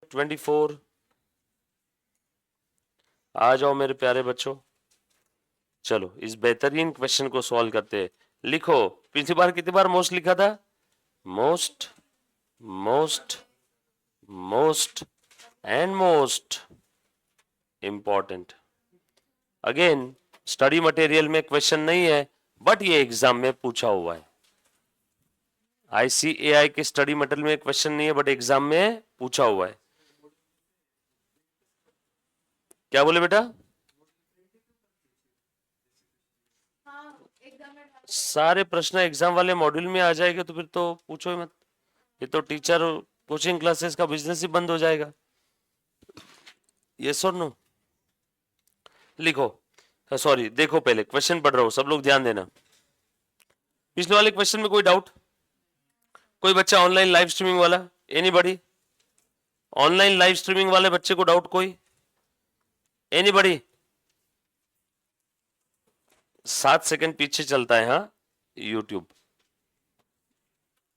24। आ जाओ मेरे प्यारे बच्चों, चलो इस बेहतरीन क्वेश्चन को सॉल्व करते हैं। लिखो, पिछली बार कितनी बार मोस्ट लिखा था? Most, most, most and most important. Again study material में क्वेश्चन नहीं है, बट ये एग्जाम में पूछा हुआ है। ICAI के स्टडी मटेरियल में क्वेश्चन नहीं है, बट एग्जाम में पूछा हुआ है। क्या बोले बेटा? सारे प्रश्न एग्जाम वाले मॉड्यूल में आ जाएंगे, तो फिर तो पूछो ही मत। ये तो टीचर कोचिंग क्लासेस का बिजनेस ही बंद हो जाएगा। यस और नो? लिखो, सॉरी देखो, पहले क्वेश्चन पढ़ रहा हूं, सब लोग ध्यान देना। पिछले वाले क्वेश्चन में कोई डाउट? कोई बच्चा ऑनलाइन लाइव स्ट्रीमिंग वाला? एनीबॉडी? ऑनलाइन लाइव स्ट्रीमिंग वाले बच्चे को डाउट कोई? एनीबॉडी? 7 सेकंड पीछे चलता है, हाँ यूट्यूब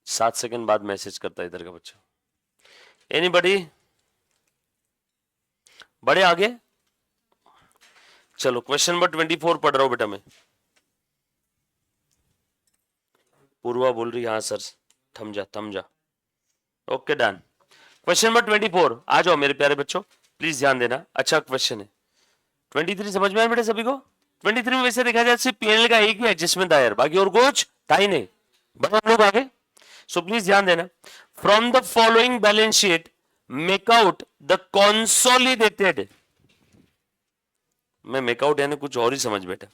7 सेकंड बाद मैसेज करता है इधर का बच्चा। एनीबॉडी? बड़े आगे? चलो क्वेश्चन नंबर 24 पढ़ रहा हूं बेटा मैं। पूर्वा बोल रही हाँ सर, थम जा थम जा। Okay done. क्वेश्चन नंबर 24, आ जाओ मेरे प्यारे बच्चों, प्लीज ध्यान देना, अच्छा क्वेश्चन है। 23 समझ में आया बेटा सभी को? 23 में वैसे देखा जाए सिर्फ पीएनएल का एक ही एडजस्टमेंट था यार, बाकी और कुछ था ही नहीं। बढ़ो हम लोग आगे, सो प्लीज ध्यान देना। From the following balance sheet make out the consolidated. मैं मेकआउट यानी कुछ और ही समझ बेटा।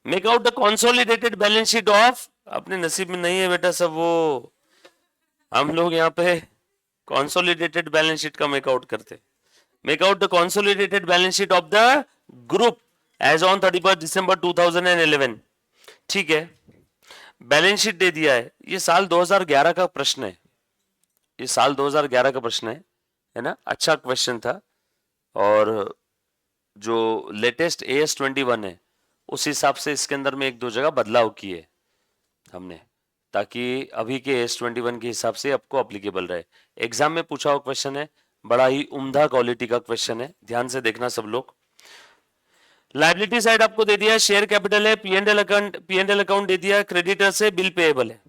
Make out the consolidated balance sheet of, अपने नसीब में नहीं है बेटा सब वो, हम लोग यहाँ पे कंसोलिडेटेड बैलेंस शीट का मेकआउट करते। Make out the consolidated balance sheet of the group as on 31 December 2011। ठीक है, बैलेंस शीट दे दिया है। ये साल 2011 का प्रश्न है, ये साल 2011 का प्रश्न है ना? अच्छा क्वेश्चन था। और जो लेटेस्ट AS21 है उस हिसाब से इसके अंदर में एक दो जगह बदलाव किए हमने, ताकि अभी के AS21 के हिसाब से आपको अप्लीकेबल रहे। एग्जाम में पूछा हुआ क्वेश्चन है, बड़ा ही उम्दा क्वालिटी का क्वेश्चन है, ध्यान से देखना सब लोग। लाइबिलिटी साइड आपको दे दिया है, शेयर कैपिटल है, पीएनएल अकाउंट दे दिया, क्रेडिटर से बिल पेएबल है।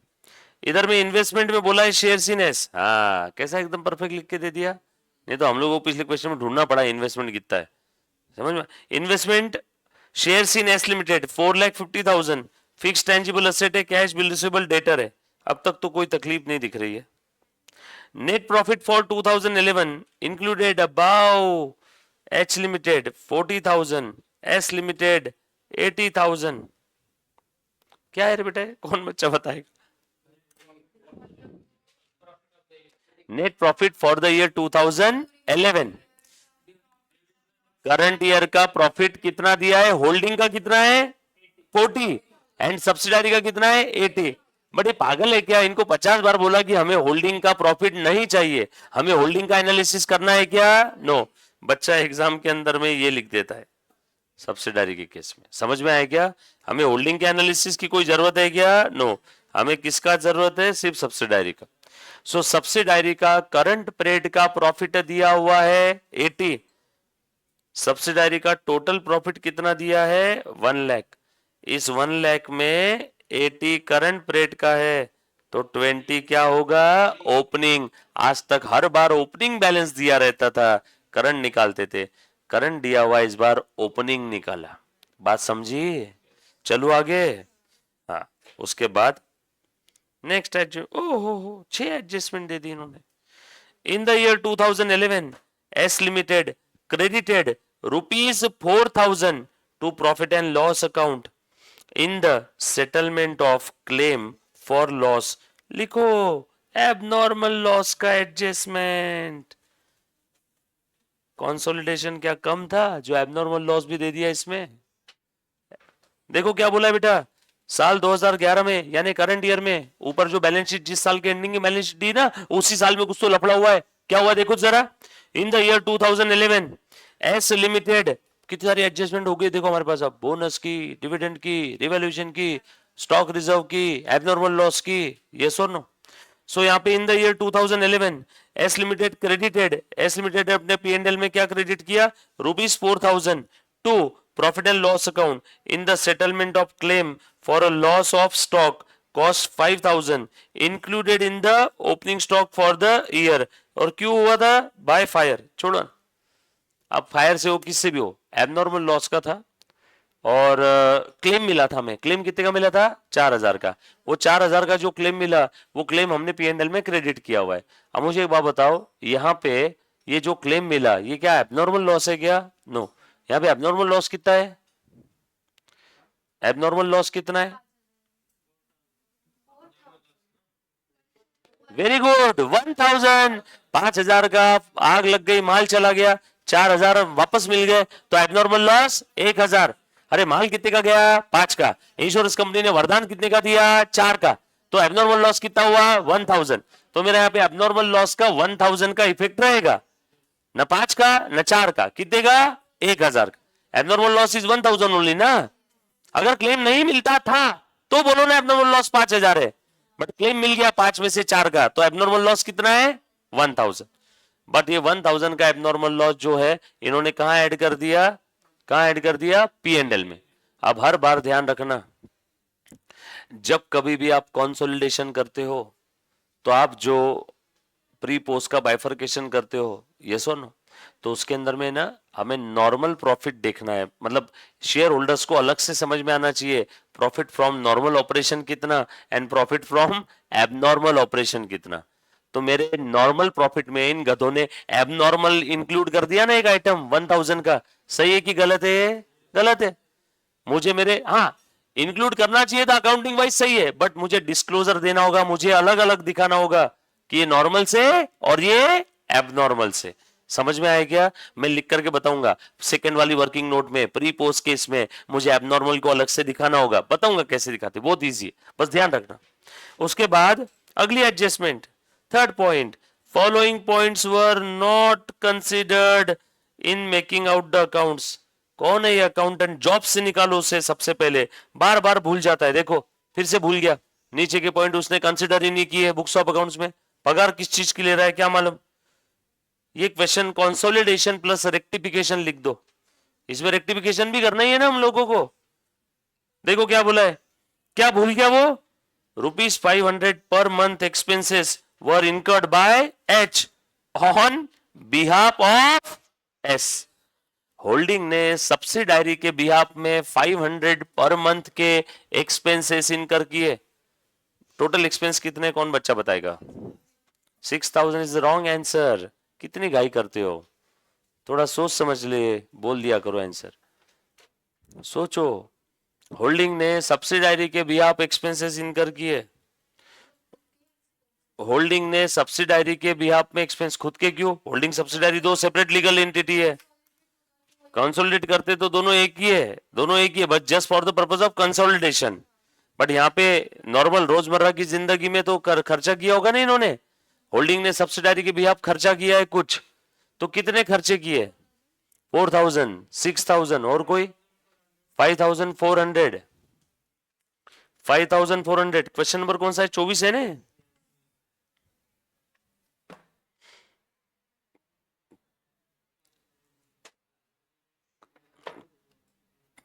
इधर में इन्वेस्टमेंट में बोला है शेयर्स इन एस, हाँ कैसा एकदम परफेक्ट लिख के दे दिया। नहीं तो हम लोगों को पिछले क्वेश्चन में ढूंढना पड़ा इन्वेस्टमेंट कितना है, समझ में? Investment shares in S limited 4,50,000, fix tangible asset है, कैश बिल रिसीवेबल डेटर है। अब तक तो कोई तकलीफ नहीं दिख रही है। Net profit for 2011 included about H limited 40,000, S limited 80,000। क्या है रे बेटा, कौन बच्चा बताएगा? Net profit for the year 2011, current year का प्रॉफिट कितना दिया है? होल्डिंग का कितना है? 40 एंड सब्सिडारी का कितना है? 80। बट ये पागल है क्या? इनको 50 बार बोला कि हमें होल्डिंग का प्रॉफिट नहीं चाहिए, हमें होल्डिंग का एनालिसिस करना है क्या? नो। बच्चा एग्जाम के अंदर में ये लिख देता है सब्सिडारी के केस में। समझ में आया क्या? हमें होल्डिंग के एनालिसिस की कोई जरूरत है क्या? नो। हमें किसका जरूरत है? सिर्फ सब्सिडारी का। सो सब्सिडारी का करंट पीरियड का प्रॉफिट दिया हुआ है 80, सब्सिडारी का टोटल प्रॉफिट कितना दिया है? 1 लाख। इस 1 लाख में 80 करंट पीरियड का है, तो 20 क्या होगा? ओपनिंग। आज तक हर बार ओपनिंग बैलेंस दिया रहता था, करंट निकालते थे, करंट दिया हुआ इस बार ओपनिंग निकाला। बात समझी? चलो आगे। हाँ, उसके बाद नेक्स्ट ओहो 6 एडजस्टमेंट दे दी इन्होंने। इन the year 2011 S limited credited rupees 4,000 to profit and loss account in the settlement of claim for loss। लिखो abnormal loss का एडजस्टमेंट। कंसोलिडेशन क्या कम था जो abnormal loss भी दे दिया इसमें? देखो क्या बोला है बेटा, साल 2011 में यानी करंट ईयर में ऊपर जो बैलेंस शीट जिस साल के एंडिंग की बैलेंस शीट दी ना, उसी साल में कुछ तो लफड़ा हुआ है। क्या हुआ देखो जरा। इन द ईयर 2011 एस लिमिटेड कितनी सारी एडजस्टमेंट हो गई देखो हमारे पास, अब बोनस की, डिविडेंड की, रिवैल्यूएशन की, स्टॉक रिजर्व की, एबनॉर्मल लॉस की। यस और नो? सो यहाँ पे in the year 2011 S limited credited, S limited अपने P&L में क्या क्रेडिट किया, ₹4,000 to profit and loss account in the settlement of claim for a loss of stock cost 5,000 included in the opening stock for the year. और क्यों हुआ था, by fire. छोड़ो, अब फायर से हो किससे भी हो, एबनॉर्मल लॉस का था और क्लेम मिला था हमें। क्लेम कितने का मिला था, 4,000 का। वो 4,000 का जो क्लेम मिला वो क्लेम हमने P&L में क्रेडिट किया हुआ है। अब मुझे एक बात बताओ, यहाँ पे ये जो क्लेम मिला ये क्या एबनॉर्मल लॉस है क्या, नो। यहाँ पे एबनॉर्मल लॉस कितना है, एबनॉर्मल लॉस कितना है, वेरी गुड 1,000। 5,000 का आग लग गई, माल चला गया, 4,000 वापस मिल गए, तो एबनॉर्मल लॉस 1,000। अरे माल कितने का गया, 5 का, इंश्योरेंस कंपनी ने वरदान कितने का दिया, 4 का, तो एबनॉर्मल लॉस कितना हुआ, 1,000। तो मेरा यहाँ पे एबनॉर्मल लॉस का 1,000 का इफेक्ट रहेगा, न 5 का न 4 का, कितने का, 1,000 का। एबनॉर्मल लॉस इज 1,000 ओनली ना। अगर क्लेम नहीं मिलता था तो बोलो ना एबनॉर्मल लॉस 5,000 है, बट क्लेम मिल गया 5 में से 4 का, तो एबनॉर्मल लॉस कितना है, 1,000। बट ये 1,000 का एबनॉर्मल लॉस जो है इन्होंने कहां ऐड कर दिया, कहां ऐड कर दिया, P&L में। अब हर बार ध्यान रखना, जब कभी भी आप कंसोलिडेशन करते हो तो आप जो प्री पोस्ट का बाइफरकेशन करते हो, यस और नो, तो उसके अंदर में ना हमें नॉर्मल प्रॉफिट देखना है। मतलब शेयर होल्डर्स को अलग से समझ में आना चाहिए प्रॉफिट फ्रॉम नॉर्मल ऑपरेशन कितना and profit from abnormal operation कितना। तो मेरे नॉर्मल प्रॉफिट में इन गधों ने एबनॉर्मल इंक्लूड कर दिया ना एक आइटम 1,000 का, सही है कि गलत है, गलत है। मुझे मेरे, हाँ इंक्लूड करना चाहिए था अकाउंटिंग वाइज, सही है, बट मुझे डिस्क्लोजर देना होगा, मुझे अलग अलग दिखाना होगा कि ये नॉर्मल से और ये एबनॉर्मल से। समझ में आया क्या, मैं लिख करके बताऊंगा सेकंड वाली वर्किंग नोट में, प्री पोस्ट केस में मुझे एबनॉर्मल को अलग से दिखाना होगा, बताऊंगा कैसे दिखाते, बहुत इजी है, बस ध्यान रखना। उसके बाद अगली adjustment, third point, following points were not considered in making out the accounts. कौन है ये अकाउंटेंट, जॉब से निकालो उसे सबसे पहले, बार बार भूल जाता है, देखो फिर से भूल गया, नीचे के पॉइंट उसने कंसिडर ही नहीं किए बुक्स ऑफ अकाउंट्स में। पगार किस चीज की ले रहा है क्या मालूम, ये क्वेश्चन कंसोलिडेशन प्लस रेक्टिफिकेशन लिख दो, इसमें रेक्टिफिकेशन भी करना ही है ना हम लोगों को। देखो क्या बोला है, क्या भूल गया वो, ₹500 per month expenses were incurred by H on behalf of S। Holding ने सब्सिडायरी के बिहाफ में 500 पर मंथ के एक्सपेंसेस इनकर किए। टोटल एक्सपेंस कितने, कौन बच्चा बताएगा, 6,000 इज रॉन्ग आंसर। कितनी गाई करते हो, थोड़ा सोच समझ ले, बोल दिया करो आंसर, सोचो। होल्डिंग ने सब्सिडायरी के बिहाफ एक्सपेंसेस इनकर किए, होल्डिंग ने सब्सिडायरी के बिहाफ में एक्सपेंस, खुद के क्यों, होल्डिंग सब्सिडायरी दो सेपरेट लीगल एंटिटी है, कंसोलिडेट करते तो दोनों एक ही है, दोनों एक ही है, but just for the purpose of consolidation. But यहाँ पे नॉर्मल रोजमर्रा की जिंदगी में तो खर्चा किया होगा ना इन्होंने, होल्डिंग ने सब्सिडायरी के बिहाफ खर्चा किया है कुछ, तो कितने खर्चे किए, 4,000, 6,000 और कोई 5,400, 5,400। क्वेश्चन नंबर कौन सा है, 24 है ना।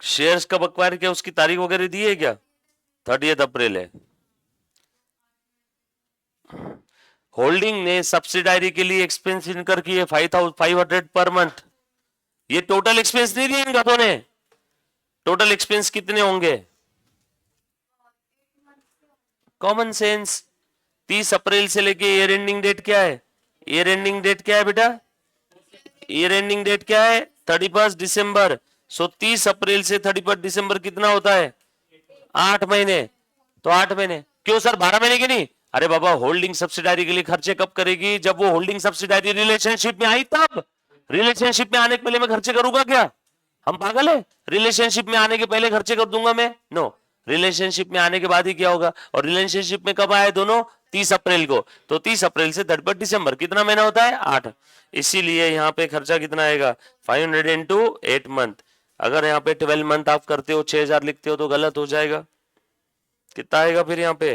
शेयर्स कब अक्वायर किया, उसकी तारीख वगैरह दी है क्या, 30 अप्रैल है। होल्डिंग ने सब्सिडायरी के लिए एक्सपेंस इनकर किए 500 पर मंथ, ये टोटल एक्सपेंस नहीं दिए इन गधों ने, टोटल एक्सपेंस कितने होंगे, कॉमन सेंस। 30 अप्रैल से लेके ईयर एंडिंग डेट क्या है, ईयर एंडिंग डेट क्या है बेटा, ईयर एंडिंग डेट क्या है, 31 दिसंबर। सो 30 अप्रैल से 31 दिसंबर कितना होता है, 8 महीने। तो 8 महीने क्यों सर, 12 महीने के नहीं, अरे बाबा होल्डिंग सब्सिडायरी के लिए खर्चे कब करेगी, जब वो होल्डिंग सब्सिडायरी रिलेशनशिप में आई तब। रिलेशनशिप में आने के पहले मैं खर्चे करूंगा क्या, हम पागल है, रिलेशनशिप में आने के पहले खर्चे कर दूंगा मैं, नो, रिलेशनशिप में आने के बाद ही क्या होगा। और रिलेशनशिप में कब आए दोनों, 30 अप्रैल को, तो 30 अप्रैल से 31 दिसंबर कितना महीना होता है, 8। इसीलिए यहाँ पे खर्चा कितना आएगा, 500 इंटू 8 मंथ। अगर यहाँ पे 12 मंथ आप करते हो 6,000 लिखते हो तो गलत हो जाएगा, कितना आएगा फिर यहाँ पे,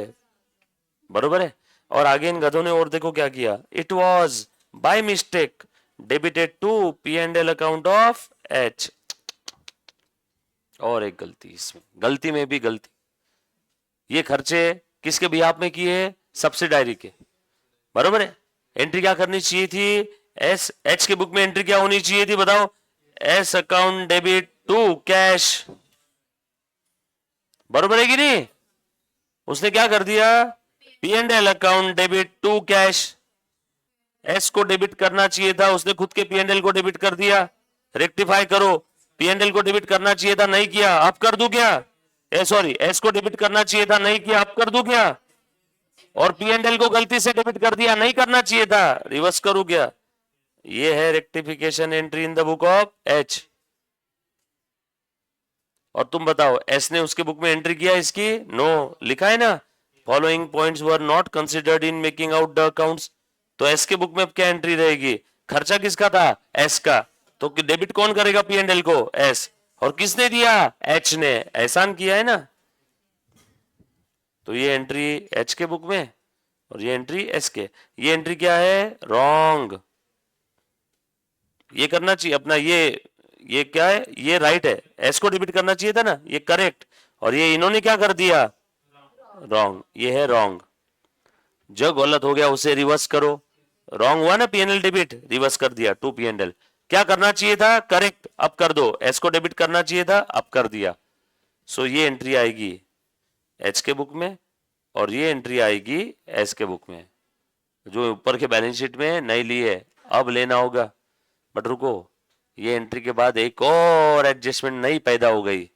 बरोबर है। और आगे इन गधों ने और देखो क्या किया, it was by mistake debited to P and L account of H. और एक गलती इसमें, गलती में भी गलती। ये खर्चे किसके बिहाफ में किए, सब्सिडायरी के, बरोबर है। एंट्री क्या करनी चाहिए थी, एस एच के बुक में एंट्री क्या होनी चाहिए थी बताओ, S account debit to cash, बरोबर है कि नहीं। उसने क्या कर दिया, P and L account debit to cash, S को डेबिट करना चाहिए था, उसने खुद के पी एंड एल को डेबिट कर दिया। रेक्टिफाई करो, पी एंड एल को डेबिट करना चाहिए था, नहीं किया, अब कर दूं क्या, सॉरी एस को डेबिट करना चाहिए था, नहीं किया, अब कर दूं क्या, और पी एंड एल को गलती से डेबिट कर दिया, नहीं करना चाहिए था, रिवर्स करूं क्या। ये है rectification entry in the book of H. और तुम बताओ एस ने उसके बुक में एंट्री किया इसकी, नो, लिखा है ना, following points were not considered in making out the accounts. तो एस के बुक में अब क्या एंट्री रहेगी, खर्चा किसका था, एस का, तो डेबिट कौन करेगा पी एंड एल को, एस, और किसने दिया, एच ने, एहसान किया है ना। तो ये एंट्री एच के बुक में और ये एंट्री एस के, ये एंट्री क्या है, रॉन्ग। ये करना चाहिए अपना, ये क्या है, ये राइट है, एस को डेबिट करना चाहिए था ना, ये करेक्ट, और ये इन्होंने क्या कर दिया, रॉन्ग, ये है रॉन्ग। जो गलत हो गया उसे रिवर्स करो, रॉन्ग हुआ ना, पीएनएल डेबिट, रिवर्स कर दिया टू पीएनएल, क्या करना चाहिए था, करेक्ट, अब कर दो, एस को डेबिट करना चाहिए था, अब कर दिया। सो ये एंट्री आएगी एच के बुक में और ये एंट्री आएगी एस के बुक में, जो ऊपर के बैलेंस शीट में नहीं ली है, अब लेना होगा। बट रुको, ये एंट्री के बाद एक और एडजस्टमेंट नई पैदा हो गई।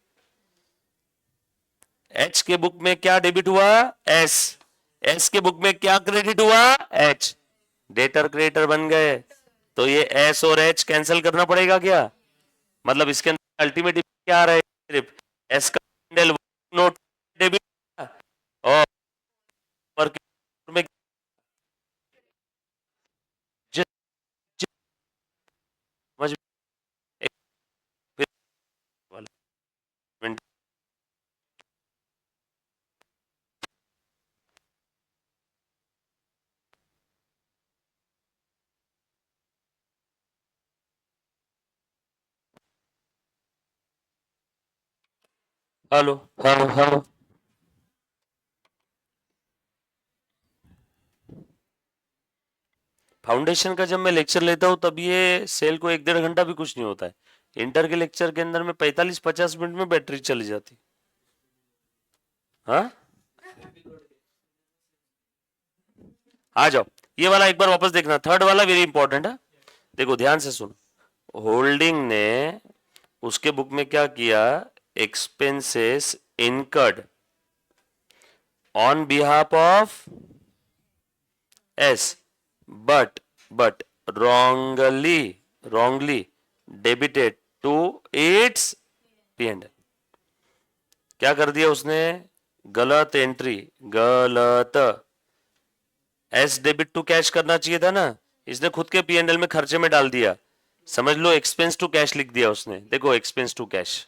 एच के बुक में क्या डेबिट हुआ, एस, एस के बुक में क्या क्रेडिट हुआ, एच, डेटर क्रेडिटर बन गए। तो ये एस और एच कैंसिल करना पड़ेगा क्या, मतलब इसके अंदर अल्टीमेट क्या आ रहा है, सिर्फ एस का नोट डेबिट और में हेलो हेलो हेलो, फाउंडेशन का जब मैं लेक्चर लेता हूँ तब ये सेल को 1-1.5 घंटा भी कुछ नहीं होता है, इंटर के लेक्चर के अंदर में 45-50 मिनट में बैटरी चली जाती। हाँ, आ जाओ, ये वाला एक बार वापस देखना, थर्ड वाला वेरी इंपॉर्टेंट है, देखो ध्यान से सुनो। होल्डिंग ने उसके बुक में क्या किया, expenses incurred on behalf of S, but wrongly debited to its P&L। क्या कर दिया उसने, गलत एंट्री, गलत, एस डेबिट टू कैश करना चाहिए था ना, इसने खुद के P&L में खर्चे में डाल दिया, समझ लो एक्सपेंस टू कैश लिख दिया उसने, देखो एक्सपेंस टू कैश,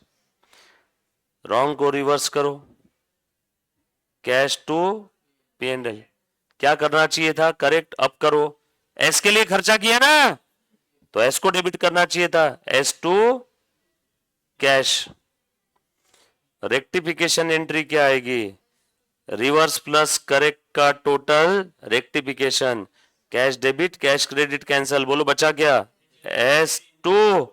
रॉन्ग को रिवर्स करो, कैश टू P&L, क्या करना चाहिए था, करेक्ट, अब करो, एस के लिए खर्चा किया ना, तो एस को डेबिट करना चाहिए था, S to cash. Rectification entry क्या आएगी, रिवर्स प्लस करेक्ट का total rectification, cash debit cash credit cancel, बोलो बचा क्या, एस टू।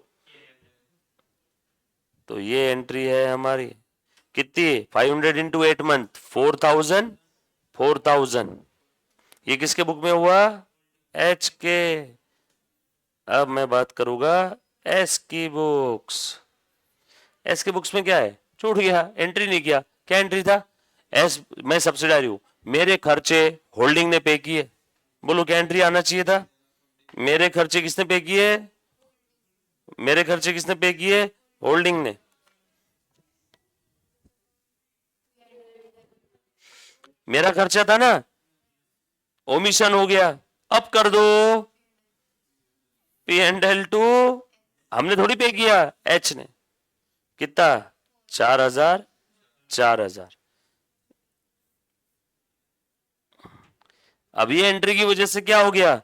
तो ये एंट्री है हमारी कितनी, 500 इंटू 8 मंथ, 4000। ये किसके बुक में हुआ, एच के। अब मैं बात करूंगा एस की बुक्स। एस के बुक्स में क्या है, छूट गया, एंट्री नहीं किया, क्या एंट्री था, एस, मैं सब्सिडारी हूं, मेरे खर्चे होल्डिंग ने पे किए, बोलो क्या एंट्री आना चाहिए था, मेरे खर्चे किसने पे किए, मेरे खर्चे किसने पे किए, होल्डिंग ने। मेरा खर्चा था ना, ओमिशन हो गया, अब कर दो, पी एंड एल टू, हमने थोड़ी पे किया, एच ने, कितना, 4000। अब ये एंट्री की वजह से क्या हो गया,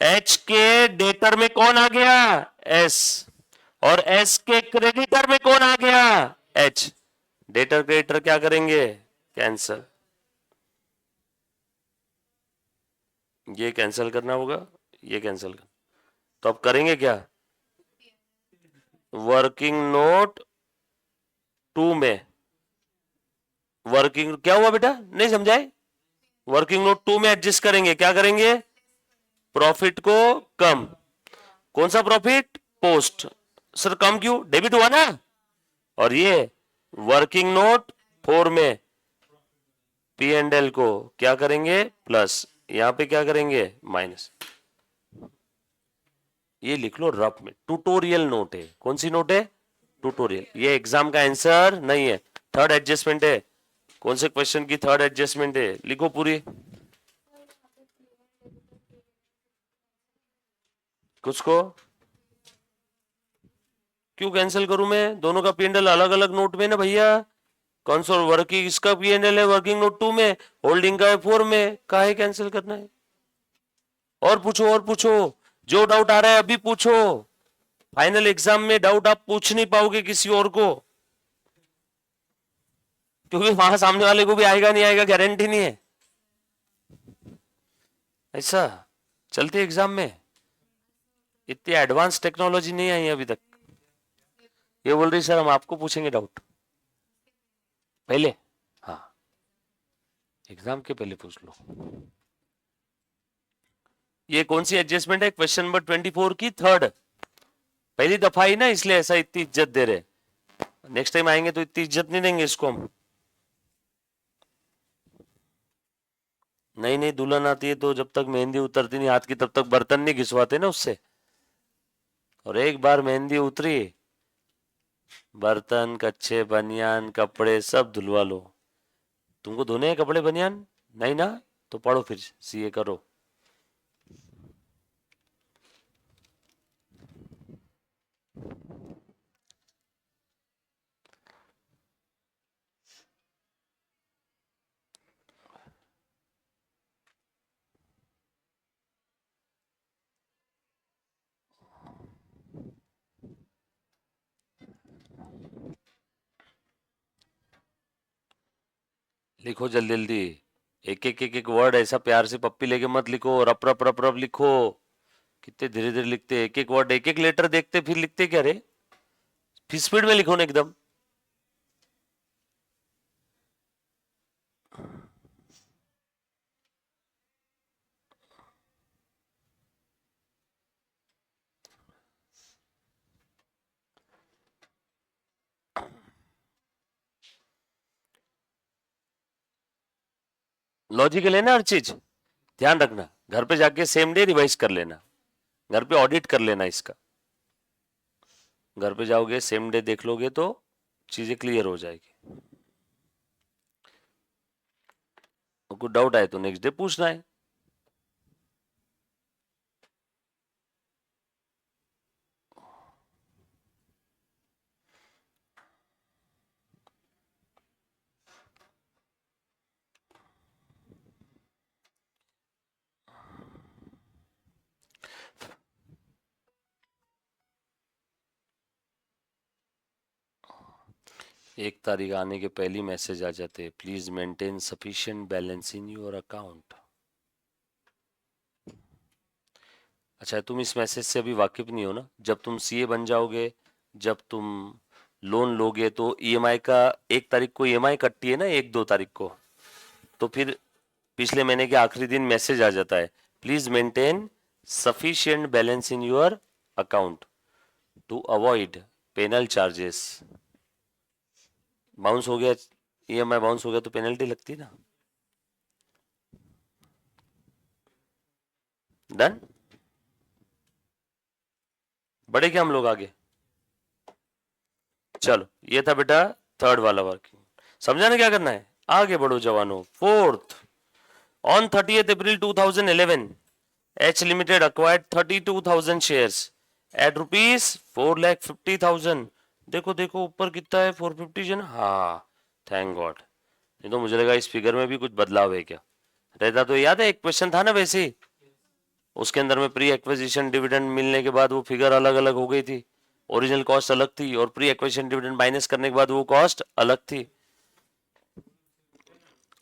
एच के डेटर में कौन आ गया, एस, और एस के क्रेडिटर में कौन आ गया, एच। डेटर क्रेडिटर क्या करेंगे, कैंसल, ये कैंसिल करना होगा, ये कैंसिल करना। तो अब करेंगे क्या, वर्किंग नोट टू में, वर्किंग क्या हुआ बेटा, नहीं समझाए, वर्किंग नोट टू में एडजस्ट करेंगे, क्या करेंगे, प्रॉफिट को कम, कौन सा प्रॉफिट, पोस्ट, सर कम क्यों, डेबिट हुआ ना, और ये वर्किंग नोट फोर में पी एंड एल को क्या करेंगे, प्लस, यहां पे क्या करेंगे, माइनस। ये लिख लो रफ में, ट्यूटोरियल नोट है, कौन सी नोट है, ट्यूटोरियल, ये एग्जाम का आंसर नहीं है, थर्ड एडजस्टमेंट है, कौन से क्वेश्चन की थर्ड एडजस्टमेंट है, लिखो पूरी, कुछ को क्यों कैंसिल करूं मैं, दोनों का पीएनएल अलग अलग नोट में ना भैया, कौन सा वर्किंग, इसका पीएनएल है वर्किंग नोट टू में, होल्डिंग का है फोर में, काहे कैंसिल करना है, और पूछो और पूछो, जो डाउट आ रहा है अभी पूछो, फाइनल एग्जाम में डाउट आप पूछ नहीं पाओगे किसी और को, क्योंकि वहां सामने वाले को भी आएगा नहीं आएगा गारंटी नहीं है, ऐसा चलते एग्जाम में, इतनी एडवांस टेक्नोलॉजी नहीं आई अभी तक। ये बोल रही सर हम आपको पूछेंगे डाउट पहले, हाँ एग्जाम के पहले पूछ लो। ये कौन सी एडजस्टमेंट है, क्वेश्चन नंबर 24 की थर्ड, पहली दफा ही ना, इसलिए ऐसा इतनी इज्जत दे रहे, नेक्स्ट टाइम आएंगे तो इतनी इज्जत नहीं देंगे इसको हम। नई नई दुल्हन आती है तो जब तक मेहंदी उतरती नहीं हाथ की तब तक बर्तन नहीं घिसवाते ना उससे, और एक बार मेहंदी उतरी, बर्तन कच्चे बनियान कपड़े सब धुलवा लो। तुमको धोने हैं कपड़े बनियान, नहीं ना, तो पढ़ो फिर सीए करो। लिखो जल्दी जल्दी, एक एक वर्ड ऐसा प्यार से पप्पी लेके मत लिखो, रप रप रप रप लिखो, कितने धीरे धीरे लिखते, एक एक वर्ड एक एक लेटर देखते फिर लिखते क्या रे, फिर स्पीड में लिखो ना एकदम। लॉजिकल है ना हर चीज, ध्यान रखना, घर पे जाके सेम डे रिवाइज कर लेना, घर पे ऑडिट कर लेना इसका, घर पे जाओगे सेम डे देख लोगे तो चीजें क्लियर हो जाएगी, कुछ डाउट आए तो नेक्स्ट डे पूछना है। एक तारीख आने के पहले मैसेज आ जाते, please maintain sufficient balance in your account. अच्छा तुम इस मैसेज से अभी वाकिफ नहीं हो ना, जब तुम सीए बन जाओगे, जब तुम लोन लोगे तो ईएमआई का 1 तारीख को ईएमआई कटती है ना, 1-2 तारीख को, तो फिर पिछले महीने के आखिरी दिन मैसेज आ जाता है, please maintain sufficient balance in your account to avoid penal charges. Bounce हो गया, ईएमआई बाउंस हो गया तो पेनल्टी लगती है ना। डन, बढ़े क्या हम लोग आगे, चलो ये था बेटा थर्ड वाला वर्किंग, समझा ना क्या करना है, आगे बढ़ो जवानों। Fourth, on 30th April 2011 H Limited acquired 32,000 shares at rupees 4,50,000। देखो देखो ऊपर कितना है, 450 है ना, हाँ थैंक गॉड, नहीं तो मुझे लगा इस फिगर में भी कुछ बदलाव है क्या, रहता तो याद है, एक क्वेश्चन था ना वैसे ही, उसके अंदर में प्री एक्विजिशन डिविडेंड मिलने के बाद वो फिगर अलग अलग हो गई थी, ओरिजिनल कॉस्ट अलग थी और प्री एक्विजिशन डिविडेंड माइनस करने के बाद वो कॉस्ट अलग थी.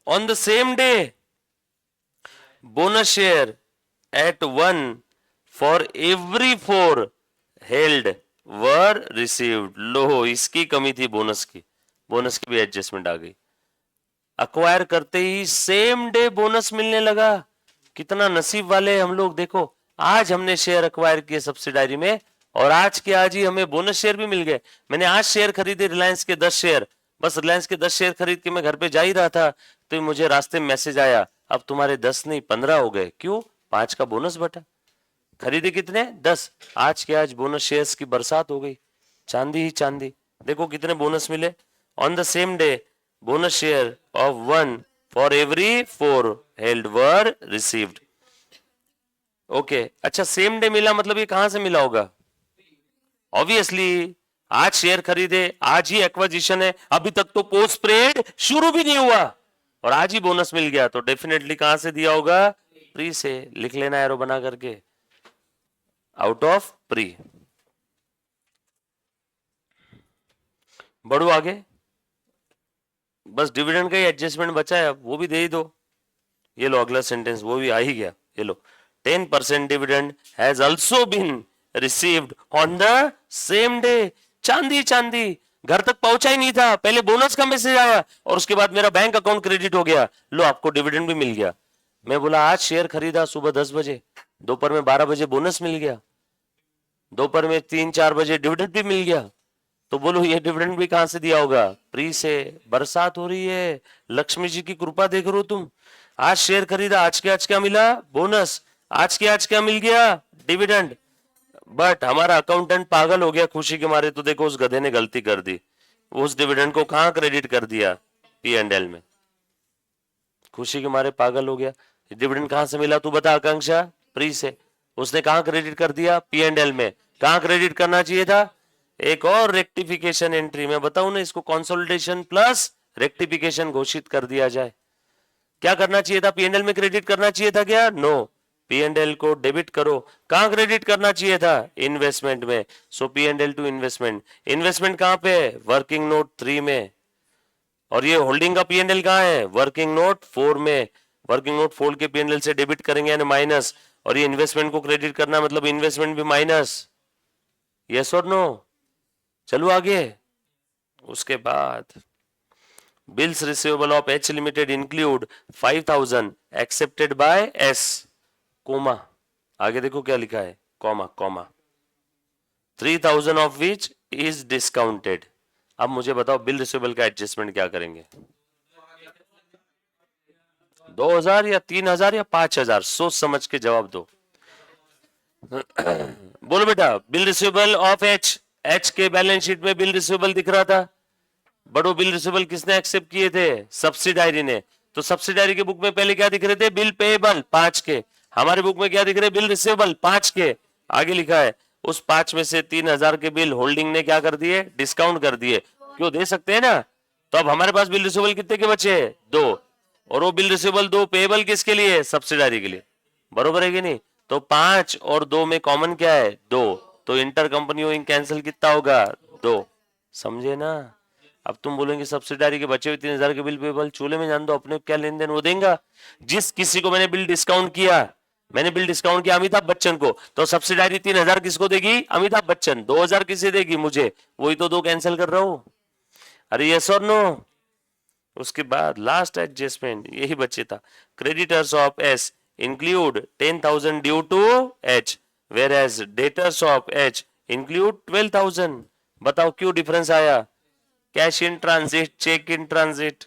On the same day bonus share at 1 for every 4 held were received. लो, इसकी कमी थी बोनस की, बोनस की भी एडजस्टमेंट आ गई. अक्वायर करते ही सेम डे बोनस मिलने लगा. कितना नसीब वाले हम लोग. देखो, आज हमने शेयर अक्वायर किए सब्सिडायरी में और आज के आज ही हमें बोनस शेयर भी मिल गए. मैंने आज शेयर खरीदे रिलायंस के 10 शेयर. बस रिलायंस के 10 शेयर खरीद के मैं घर पे जा ही रहा था तो मुझे रास्ते में मैसेज आया, अब तुम्हारे 10 नहीं 15 हो गए. क्यों? 5 का बोनस बटा. खरीदे कितने? 10. आज के आज बोनस शेयर्स की बरसात हो गई, चांदी ही चांदी. देखो कितने बोनस मिले. On the same day bonus share of 1 for every 4 held were received. Okay, अच्छा, सेम डे मिला मतलब ये कहां से मिला होगा? ऑब्वियसली आज शेयर खरीदे, आज ही एक्विजिशन है, अभी तक तो पोस्ट पेड शुरू भी नहीं हुआ और आज ही बोनस मिल गया, तो डेफिनेटली कहां से दिया होगा? प्री से. लिख लेना एरो बना करके, आउट ऑफ प्री. बढ़ो आगे. बस डिविडेंड का ही एडजस्टमेंट बचा है, अब वो भी दे ही दो. ये लो अगला सेंटेंस, वो भी आ ही गया. ये लो, 10% dividend has also been received on the same day. चांदी चांदी, घर तक पहुंचा ही नहीं था, पहले बोनस का मैसेज आया और उसके बाद मेरा बैंक अकाउंट क्रेडिट हो गया. लो, आपको डिविडेंड भी मिल गया. मैं बोला आज शेयर खरीदा सुबह 10 बजे, दोपहर में 12 बजे बोनस मिल गया, दोपहर में 3-4 बजे डिविडेंड भी मिल गया. तो बोलो ये डिविडेंड भी कहां से दिया होगा? प्री से. बरसात हो रही है, लक्ष्मी जी की कृपा देख रहे हो तुम. आज शेयर खरीदा, आज के आज क्या मिला? बोनस. आज के आज क्या मिल गया? डिविडेंड. बट हमारा अकाउंटेंट पागल हो गया खुशी के मारे, तो देखो उस गधे ने गलती कर दी. उस डिविडेंड को कहां क्रेडिट कर दिया? P&L में. खुशी के मारे पागल हो गया. डिविडेंड कहां से मिला तू बता आकांक्षा? प्री से. उसने कहां क्रेडिट कर दिया? P&L में. कहां क्रेडिट करना चाहिए था? एक और रेक्टिफिकेशन एंट्री में बताऊं ना, इसको कंसोलिडेशन प्लस रेक्टिफिकेशन घोषित कर दिया जाए. क्या करना चाहिए था? P&L में क्रेडिट करना चाहिए था क्या? नो. P&L को डेबिट करो. कहां क्रेडिट करना चाहिए था? इन्वेस्टमेंट में. सो P&L टू इन्वेस्टमेंट. इन्वेस्टमेंट कहां पे? वर्किंग नोट 3 में. और ये होल्डिंग का P&L कहां है? वर्किंग नोट 4 में. वर्किंग नोट 4 के P&L से डेबिट करेंगे यानी माइनस, और ये इन्वेस्टमेंट को क्रेडिट करना मतलब इन्वेस्टमेंट भी माइनस. यस और नो? चलो आगे. उसके बाद bills receivable of H limited include 5000 accepted by S, comma. आगे देखो क्या लिखा है, comma comma. 3000 of which is discounted. अब मुझे बताओ बिल रिसीवेबल का एडजस्टमेंट क्या करेंगे? 2000 या 3000 या 5000? सोच समझ के जवाब दो. बोलो बेटा. बिल रिसीवेबल ऑफ H के बैलेंस शीट में बिल रिसीवेबल दिख रहा था. बड़ो बिल रिसीवेबल किसने एक्सेप्ट किए थे? सब्सिडायरी ने. तो सब्सिडायरी के बुक में पहले क्या दिख रहे थे? बिल पेएबल 5 के. हमारे बुक में क्या दिख रहे? बिल रिसीवेबल 5 के. आगे लिखा है उस 5 में से 3000 के बिल होल्डिंग ने क्या कर दिए? डिस्काउंट कर दिए. क्यों? दे सकते हैं ना. तो अब हमारे पास बिल रिसीवेबल कितने के बचे? 2. और वो बिल रिसीवेबल 2 पेएबल किसके लिए? सब्सिडायरी के लिए. बरोबर है कि नहीं? तो 5 और 2 में कॉमन क्या है? 2. तो इंटर कंपनी ओइंग कैंसिल कितना होगा? 2. समझे ना? अब तुम बोलेंगे सब्सिडायरी के बचे हुए 3000 के बिल पेबल चूल्हे में जान दो, अपने क्या लेन देन वो देंगे. जिस किसी को मैंने बिल डिस्काउंट किया, मैंने बिल डिस्काउंट किया अमिताभ बच्चन को, तो सब्सिडायरी 3000 किसको देगी? अमिताभ बच्चन. 2000 किसे देगी? मुझे. वही तो 2 कैंसिल कर रहा हूं. अरे यस और नो? उसके बाद लास्ट एडजस्टमेंट यही बचे था. Creditors of S include 10,000 due to H, whereas debtors of H include 12,000. बताओ क्यों डिफरेंस आया? Cash in transit, cheque in transit.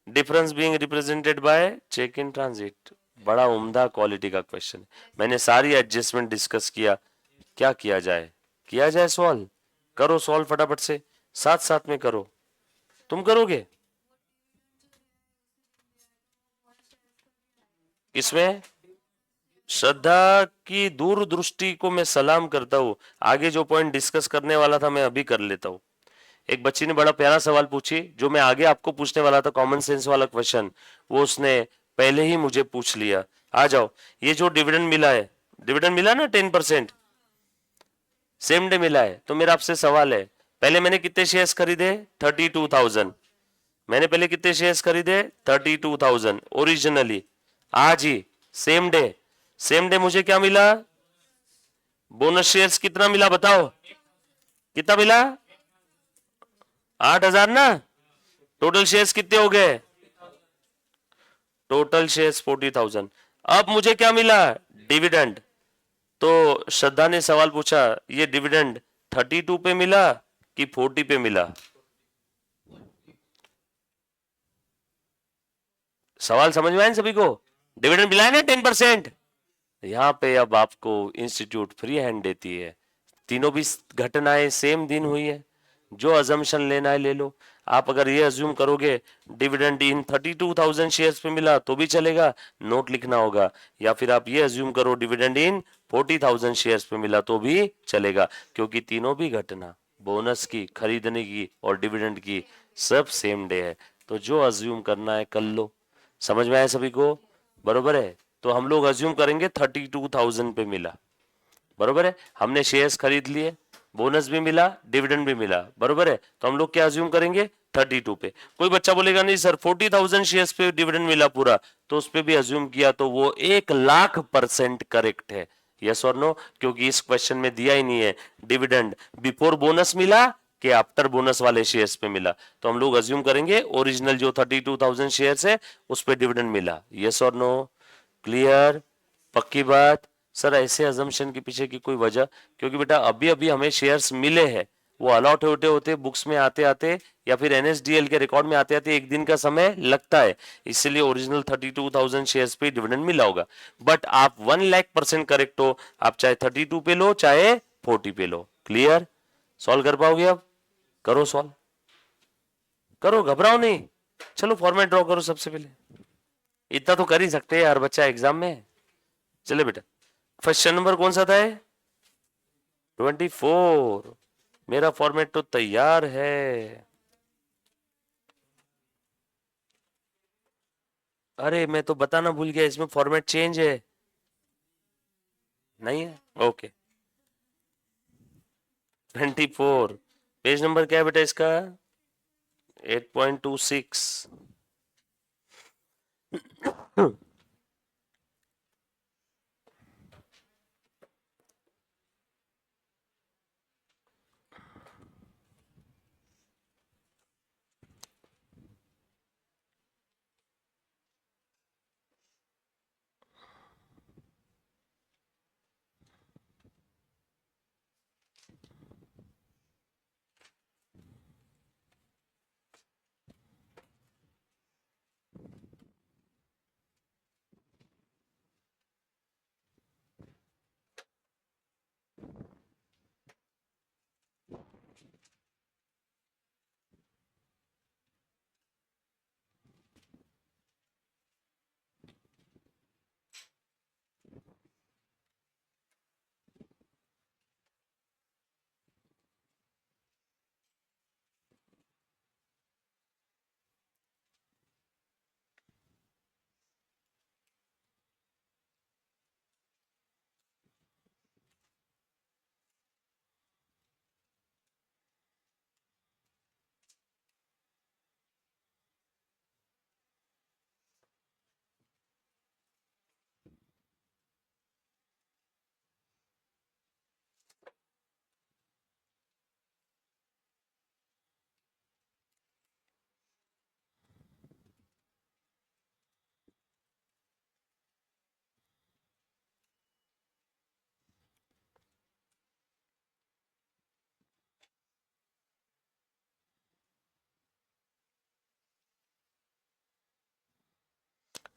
Difference being represented by cheque in transit. बड़ा उम्दा क्वालिटी का क्वेश्चन. मैंने सारी एडजस्टमेंट डिस्कस किया. क्या किया जाए? किया जाए सॉल्व. करो सॉल्व फटाफट से, साथ साथ में करो. तुम करोगे? इसमें श्रद्धा की दूरदृष्टि को मैं सलाम करता हूं. आगे जो पॉइंट डिस्कस करने वाला था मैं अभी कर लेता हूं. एक बच्ची ने बड़ा प्यारा सवाल पूछी जो मैं आगे आपको पूछने वाला था, कॉमन सेंस वाला क्वेश्चन. वो उसने पहले ही मुझे पूछ लिया। आ जाओ, ये जो डिविडेंड मिला है, डिविडेंड मिला ना 10%, सेम डे मिला है, तो मेरा आपसे सवाल है, पहले मैंने कितने शेयर्स खरीदे? 32,000। मैंने पहले कितने शेयर्स खरीदे? 32,000 ओरिजिनली। आज ही सेम डे, सेम डे मुझे क्या मिला? बोनस शेयर्स कितना मिला बताओ? कितना मिला? 8,000 ना। टोटल शेयर्स कितने हो गए? Total shares 40,000। अब मुझे क्या मिला? डिविडेंड। तो श्रद्धा ने सवाल पूछा, ये डिविडेंड 32 पे मिला कि 40 पे मिला? सवाल समझ में आया सभी को? डिविडेंड मिला है ना 10%। यहाँ पे अब आपको इंस्टीट्यूट फ्री हैंड देती है, तीनों भी घटनाएं सेम दिन हुई है, जो अजम्पशन लेना है ले लो। आप अगर ये अज्यूम करोगे डिविडेंड इन 32,000 शेयर्स पे मिला तो भी चलेगा, नोट लिखना होगा, या फिर आप ये अज्यूम करो डिविडेंड इन 40,000 शेयर्स पे मिला तो भी चलेगा, क्योंकि तीनों भी घटना, बोनस की, खरीदने की और डिविडेंड की, सब सेम डे है। तो जो अज्यूम करना है कर लो। समझ में आया सभी को? बरोबर है। तो हम लोग अज्यूम करेंगे 32,000 पे मिला, बरोबर है। हमने शेयर्स खरीद लिए, बोनस भी मिला, डिविडेंड भी मिला, बरोबर है। तो हम लोग क्या अज्यूम करेंगे? 32 पे। कोई बच्चा बोलेगा नहीं सर 40,000 शेयर्स पे डिविडेंड मिला पूरा, तो उस पे भी अज्यूम किया तो वो 1,00,000% करेक्ट है। यस और नो? क्योंकि इस क्वेश्चन में दिया ही नहीं है डिविडेंड बिफोर बोनस मिला कि आफ्टर बोनस वाले शेयर्स पे मिला। तो हम लोग अज्यूम करेंगे ओरिजिनल जो 32,000 शेयर्स है उस पे डिविडेंड मिला। यस और नो? क्लियर? पक्की बात? सर ऐसे अजम्पशन के पीछे की कोई वजह? क्योंकि बेटा अभी अभी हमें शेयर्स मिले हैं, वो अलॉट होते होते बुक्स में आते आते या फिर एनएसडीएल के रिकॉर्ड में आते आते एक दिन का समय लगता है, इसलिए ओरिजिनल 32,000 शेयर्स पे डिविडेंड मिला होगा। बट आप 1,00,000% करेक्ट हो, आप चाहे 32 पे लो चाहे 40 पे लो। क्लियर? सॉल्व कर पाओगे? अब करो सॉल्व, करो, घबराओ नहीं। चलो फॉर्मेट ड्रॉ करो सबसे पहले, इतना तो कर ही सकते हैं हर बच्चा एग्जाम में। चले बेटा, क्वेश्चन नंबर कौन सा था? 24। मेरा फॉर्मेट तो तैयार है। अरे मैं तो बताना भूल गया, इसमें फॉर्मेट चेंज है। नहीं है? ओके। 24 पेज नंबर क्या है बेटा इसका? 8.26।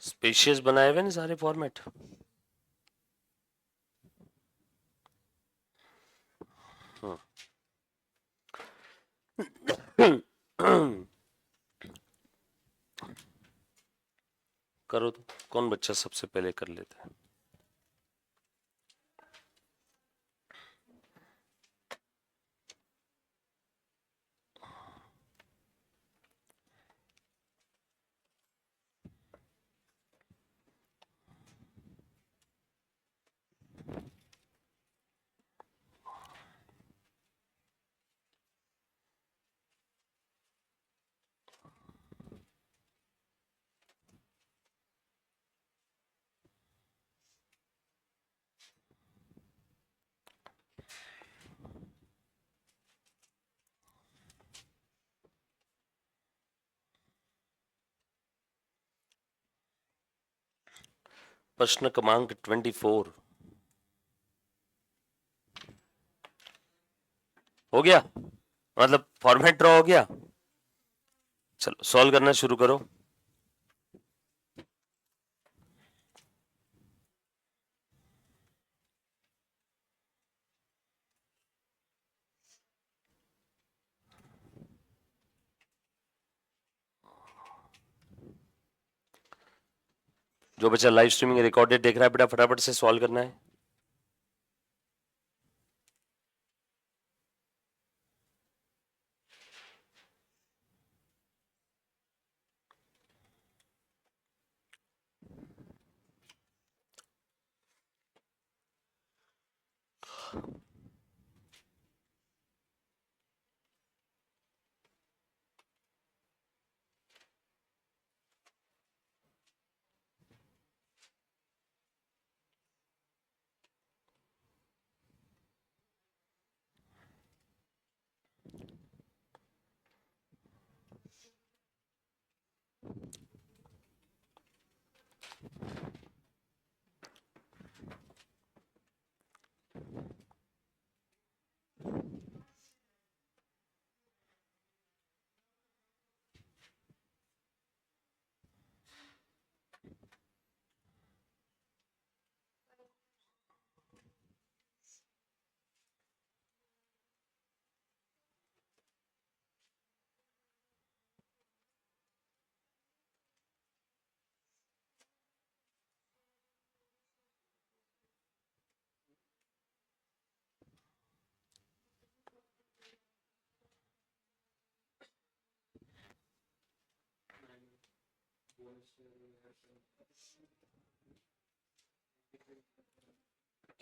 स्पेशियस बनाए हुए ना सारे फॉर्मेट। करो तो, कौन बच्चा सबसे पहले कर लेता है? प्रश्न क्रमांक 24 हो गया, मतलब फॉर्मेट ड्रॉ हो गया। चलो सॉल्व करना शुरू करो। जो बच्चा लाइव स्ट्रीमिंग रिकॉर्डेड देख रहा है बेटा फटाफट से सॉल्व करना है।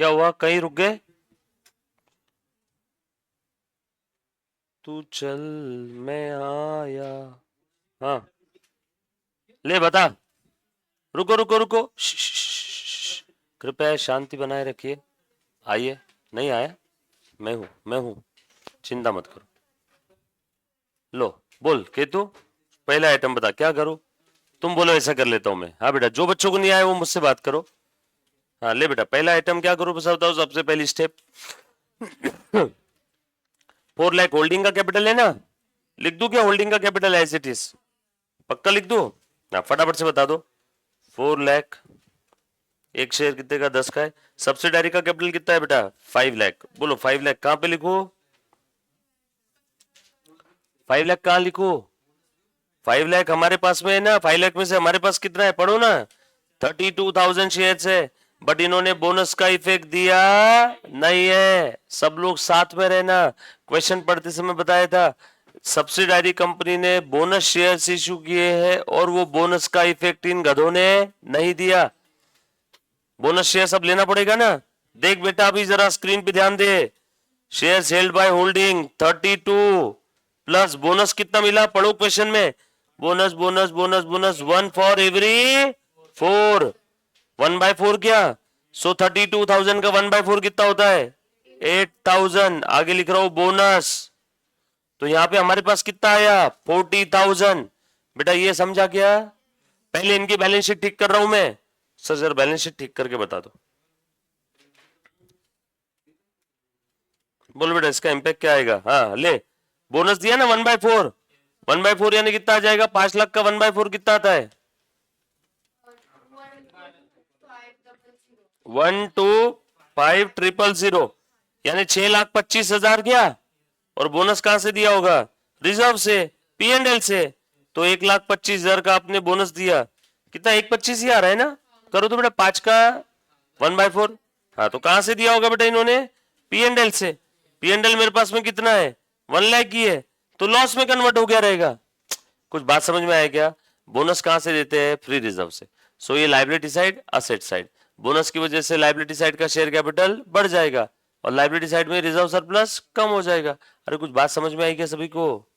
क्या हुआ, कहीं रुक गए? तू चल मैं आया। हाँ ले बता। रुको रुको रुको, कृपया शांति बनाए रखिए। आइए, नहीं आया, मैं हूं, चिंता मत करो। लो बोल केतु, पहला आइटम बता क्या करूं? तुम बोलो ऐसा कर लेता हूं मैं। हाँ बेटा, जो बच्चों को नहीं आया वो मुझसे बात करो। हाँ ले बेटा, पहला आइटम क्या करूं बताओ, सबसे पहली स्टेप। 4 लाख होल्डिंग का कैपिटल है ना, लिख दूं क्या होल्डिंग का कैपिटल एज इट इज? पक्का लिख दूं ना? फटाफट से बता दो। 4 लाख, एक शेयर कितने का? 10 का है। सब्सिडारी का कैपिटल कितना है बेटा? 5 लाख। बोलो 5 लाख कहां पे लिखो? 5 लाख कहां लिखो? 5 लाख हमारे पास में है ना। 5 लाख में से हमारे पास कितना है पढ़ो ना। 32,000 शेयर्स है, बट इन्होंने बोनस का इफेक्ट दिया नहीं है। सब लोग साथ में रहना, क्वेश्चन पढ़ते समय बताया था। सब्सिडारी कंपनी ने बोनस शेयर्स इशू किए हैं और वो बोनस का इफेक्ट इन गधों ने नहीं दिया। बोनस शेयर सब लेना पड़ेगा ना। देख बेटा अभी जरा स्क्रीन पे ध्यान दे। Shares held by holding 32 plus bonus कितना मिला पढ़ो क्वेश्चन में। Bonus bonus bonus bonus 1 for every 4, 1/4 क्या? सो 32,000 का 1/4 कितना होता है? 8,000। आगे लिख रहा हूं बोनस, तो यहां पे हमारे पास कितना आया? 40,000। बेटा ये समझा क्या? पहले इनकी बैलेंस शीट ठीक कर रहा हूं मैं। सर जरा बैलेंस शीट ठीक करके बता दो। बोलो बेटा इसका इम्पैक्ट क्या आएगा? हाँ ले, बोनस दिया ना 1/4, 1/4 यानी कितना आ जाएगा? 5 लाख का 1/4 कितना आता है? 125,000 यानी 6,25,000 क्या? और बोनस कहां से दिया होगा? रिजर्व से, P&L से। तो 1,25,000 का आपने बोनस दिया, कितना? 1,25,000 है ना। करो तो बेटा 5 का 1/4। हाँ तो कहां से दिया होगा बेटा इन्होंने? P&L से। P&L मेरे पास में कितना है? 1 लाख की है, तो लॉस में कन्वर्ट हो गया रहेगा। कुछ बात समझ में आया क्या? बोनस कहां से देते हैं? फ्री रिजर्व से। सो ये liability side, asset side. Bonus की वजह से लाइबिलिटी साइड का शेयर कैपिटल बढ़ जाएगा और लाइबिलिटी साइड में रिजर्व सरप्लस कम हो जाएगा। अरे कुछ बात समझ में आई क्या सभी को?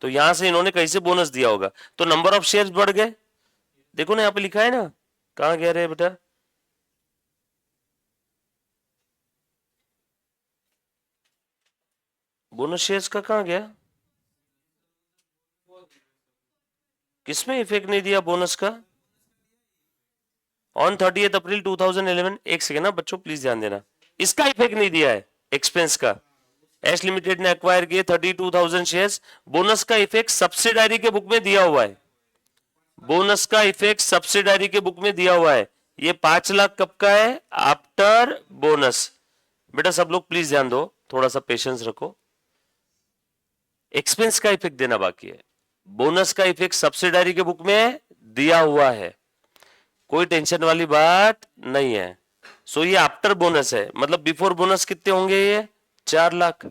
तो यहां से इन्होंने कैसे बोनस दिया होगा? तो नंबर ऑफ शेयर्स बढ़ गए। देखो ना यहाँ पे लिखा है ना, कहां कह रहे हैं बेटा? बोनस शेयर्स का कहां गया? किसमें इफेक्ट नहीं दिया बोनस का? ऑन 30 अप्रैल 2011। एक सेकेंड ना बच्चों, प्लीज ध्यान देना, इसका इफेक्ट नहीं दिया है एक्सपेंस का। एस लिमिटेड ने एक्वायर किए 32,000 शेयर्स। बोनस का इफेक्ट सब्सिडायरी के बुक में दिया हुआ है। बोनस का इफेक्ट सब्सिडायरी के बुक में दिया हुआ है। ये 5 लाख कब का है? After bonus. बेटा सब लोग प्लीज ध्यान दो, थोड़ा सा पेशेंस रखो। एक्सपेंस का इफेक्ट देना बाकी है, बोनस का इफेक्ट सब्सिडायरी के बुक में दिया हुआ है, कोई टेंशन वाली बात नहीं है। सो ये आफ्टर बोनस है, मतलब बिफोर बोनस कितने होंगे? ये 4 लाख।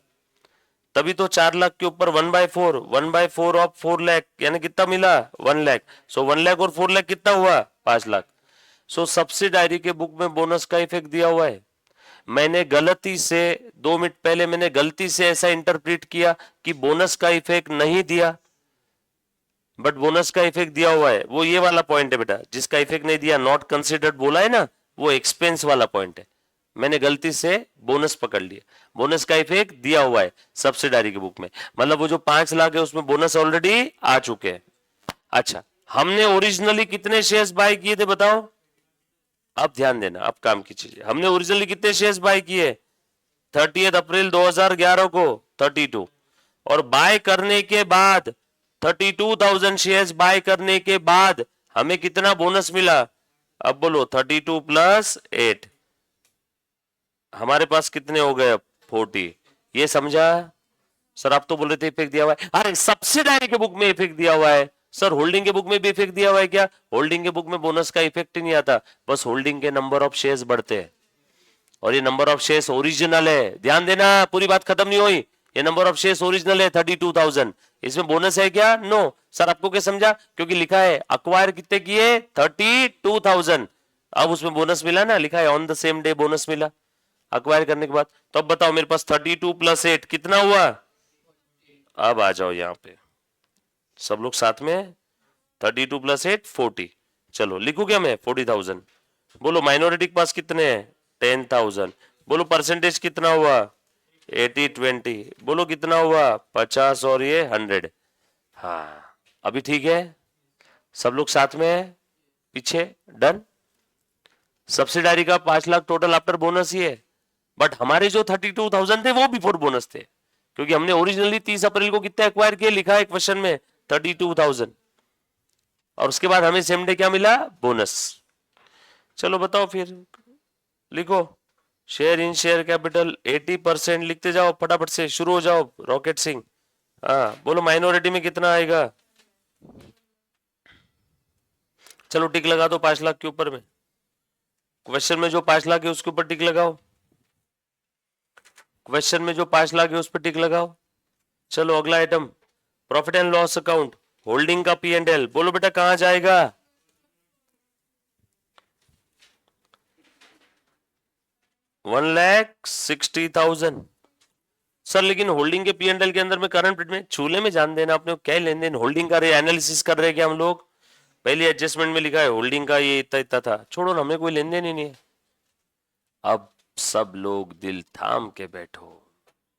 तभी तो 4 लाख के ऊपर 1/4, 1/4 ऑफ 4 लाख यानी कितना मिला? 1 लाख। सो 1 लाख और 4 लाख कितना हुआ? 5 लाख। सो सब्सिडायरी के बुक में बोनस का इफेक्ट दिया हुआ है। मैंने गलती से 2 मिनट पहले मैंने गलती से ऐसा इंटरप्रेट किया कि बोनस का इफेक्ट नहीं दिया, बट बोनस का इफेक्ट दिया हुआ है। वो ये वाला पॉइंट है बेटा, जिसका इफेक्ट नहीं दिया, नॉट कंसिडर्ड बोला है ना, वो एक्सपेंस वाला पॉइंट है। मैंने गलती से बोनस पकड़ लिया, बोनस का इफेक्ट दिया हुआ है सब्सिडायरी के बुक में, मतलब वो जो 5 लाख है उसमें बोनस ऑलरेडी आ चुके हैं। अच्छा, हमने ओरिजिनली कितने शेयर्स बाय किए थे बताओ? अब ध्यान देना, अब काम की चीज। हमने ओरिजिनली कितने शेयर्स बाय किए? 30 अप्रैल 2011 को 32, और बाय करने के बाद 32,000 शेयर्स बाय करने के बाद हमें कितना बोनस मिला? अब बोलो 32 प्लस 8, हमारे पास कितने हो गए? अब 40। ये समझा? सर आप तो बोल रहे थे इफेक्ट दिया हुआ है। अरे सब्सिडायरी के बुक में इफेक्ट दिया हुआ है। सर होल्डिंग के बुक में भी इफेक्ट दिया हुआ है क्या? होल्डिंग के बुक में बोनस का इफेक्ट ही नहीं आता, बस होल्डिंग के नंबर ऑफ शेयर्स बढ़ते हैं, और ये नंबर ऑफ शेयर्स ओरिजिनल है। ध्यान देना, पूरी बात खत्म नहीं हुई। ये नंबर ऑफ शेयर्स ओरिजिनल है 32,000। इसमें बोनस है क्या? नो। सर आपको क्या समझा? क्योंकि लिखा है अक्वायर कितने किए? 32,000। अब उसमें बोनस मिला ना, लिखा है on the same day bonus मिला अक्वायर करने के बाद। तो अब बताओ मेरे पास 32 प्लस 8 कितना हुआ? अब आ जाओ यहां पे सब लोग साथ में। 32 प्लस 8 40। चलो लिखू क्या मैं? 40,000। बोलो माइनॉरिटी के पास कितने हैं? 10,000। बोलो परसेंटेज कितना हुआ? 80-20। बोलो कितना हुआ? 50 और ये 100। हाँ अभी ठीक है, सब लोग साथ में है, पीछे डन। सब्सिडारी का 5 लाख टोटल आफ्टर बोनस ही है, बट हमारे जो 32,000 थे वो बिफोर बोनस थे, क्योंकि हमने ओरिजिनली 30 अप्रैल को कितने एक्वायर किए? लिखा है क्वेश्चन में 32,000, और उसके बाद हमें सेम डे क्या मिला? बोनस। चलो बताओ फिर, लिखो शेयर इन शेयर कैपिटल 80% लिखते जाओ, फटाफट से शुरू हो जाओ रॉकेट सिंह। हाँ बोलो माइनॉरिटी में कितना आएगा? चलो टिक लगा दो 5 लाख के ऊपर में, क्वेश्चन में जो 5 लाख है उसके ऊपर टिक लगाओ, क्वेश्चन में जो 5 लाख है उस पर टिक लगाओ। चलो अगला item, profit and loss account, holding का P&L। बोलो बेटा कहां जाएगा? 1,60,000। सर लेकिन होल्डिंग के P&L के अंदर में करंट में चूल्हे में जान देना अपने क्या लेन देन, होल्डिंग का एनालिसिस कर रहे हैं क्या हम लोग? पहले एडजस्टमेंट में लिखा है होल्डिंग का ये इतना इतना था, छोड़ो ना, हमें कोई लेन देन ही नहीं है। अब सब लोग दिल थाम के बैठो,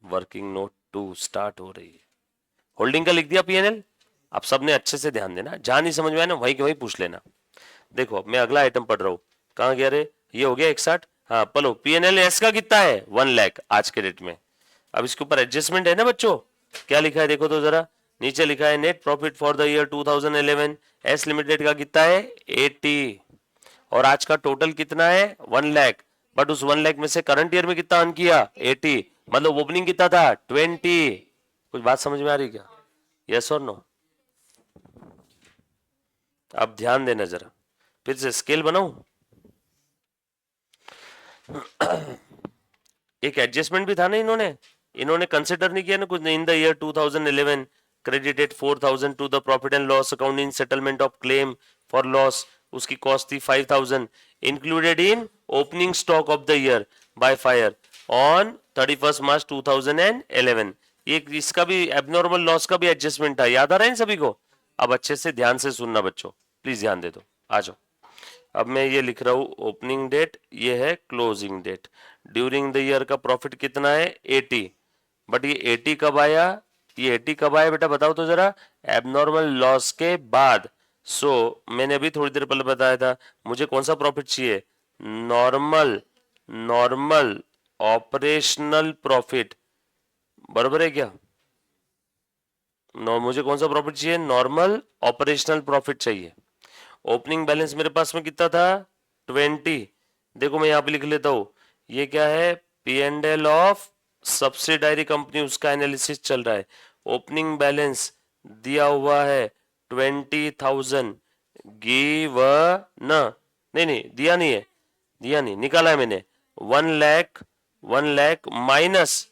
वर्किंग नोट 2 स्टार्ट हो रही है। होल्डिंग का लिख दिया P&L। अब सबने अच्छे से ध्यान देना, जहां नहीं समझ में आया ना वहीं के वहीं पूछ लेना। देखो अब मैं अगला आइटम पढ़ रहा हूं, कहां गया रे? ये हो गया 61। हाँ पलो, P&L एस का कितना है? 1 लाख आज के डेट में। अब इसके ऊपर एडजस्टमेंट है ना बच्चों, क्या लिखा है देखो तो जरा, नीचे लिखा है net profit for the year 2011 S limited का कितना है? 80, और आज का टोटल कितना है? 1 लाख, बट उस 1 लाख में से करंट ईयर में कितना अर्न किया? 80, मतलब ओपनिंग कितना था? 20। कुछ बात समझ में आ रही क्या? यस और नो? अब ध्यान देना जरा, फिर से स्केल बनाऊं। एक एडजस्टमेंट भी था ना, इन्होंने कंसिडर नहीं किया ना कुछ। In the year 2011 credited 4,000 to the profit and loss account in settlement of claim for loss, उसकी कॉस्ट थी 5,000, included in opening stock of the year by fire on 31 March 2011। ये इसका भी एबनॉर्मल लॉस का भी एडजस्टमेंट था, याद आ रहा है इन सभी को? अब अच्छे से ध्यान से सुनना बच्चों, प्लीज ध्यान दे दो, आ जाओ। अब मैं ये लिख रहा हूं ओपनिंग डेट, ये है closing date. During the year का प्रॉफिट कितना है? 80, बट ये 80 कब आया? ये 80 कब आया बेटा बताओ तो जरा? एबनॉर्मल लॉस के बाद, मैंने अभी थोड़ी देर पहले बताया था मुझे कौन सा प्रॉफिट चाहिए, नॉर्मल नॉर्मल ऑपरेशनल प्रॉफिट, बराबर है क्या? मुझे कौन सा प्रॉफिट चाहिए, नॉर्मल ऑपरेशनल प्रॉफिट चाहिए। ओपनिंग बैलेंस मेरे पास में कितना था, 20। देखो मैं यहाँ पे लिख लेता हूँ, ये क्या है, P and L of subsidiary company, उसका एनालिसिस चल रहा है। ओपनिंग बैलेंस दिया हुआ है 20,000 गिवन, नहीं नहीं दिया नहीं है, दिया नहीं, निकाला है मैंने, 1 लाख माइनस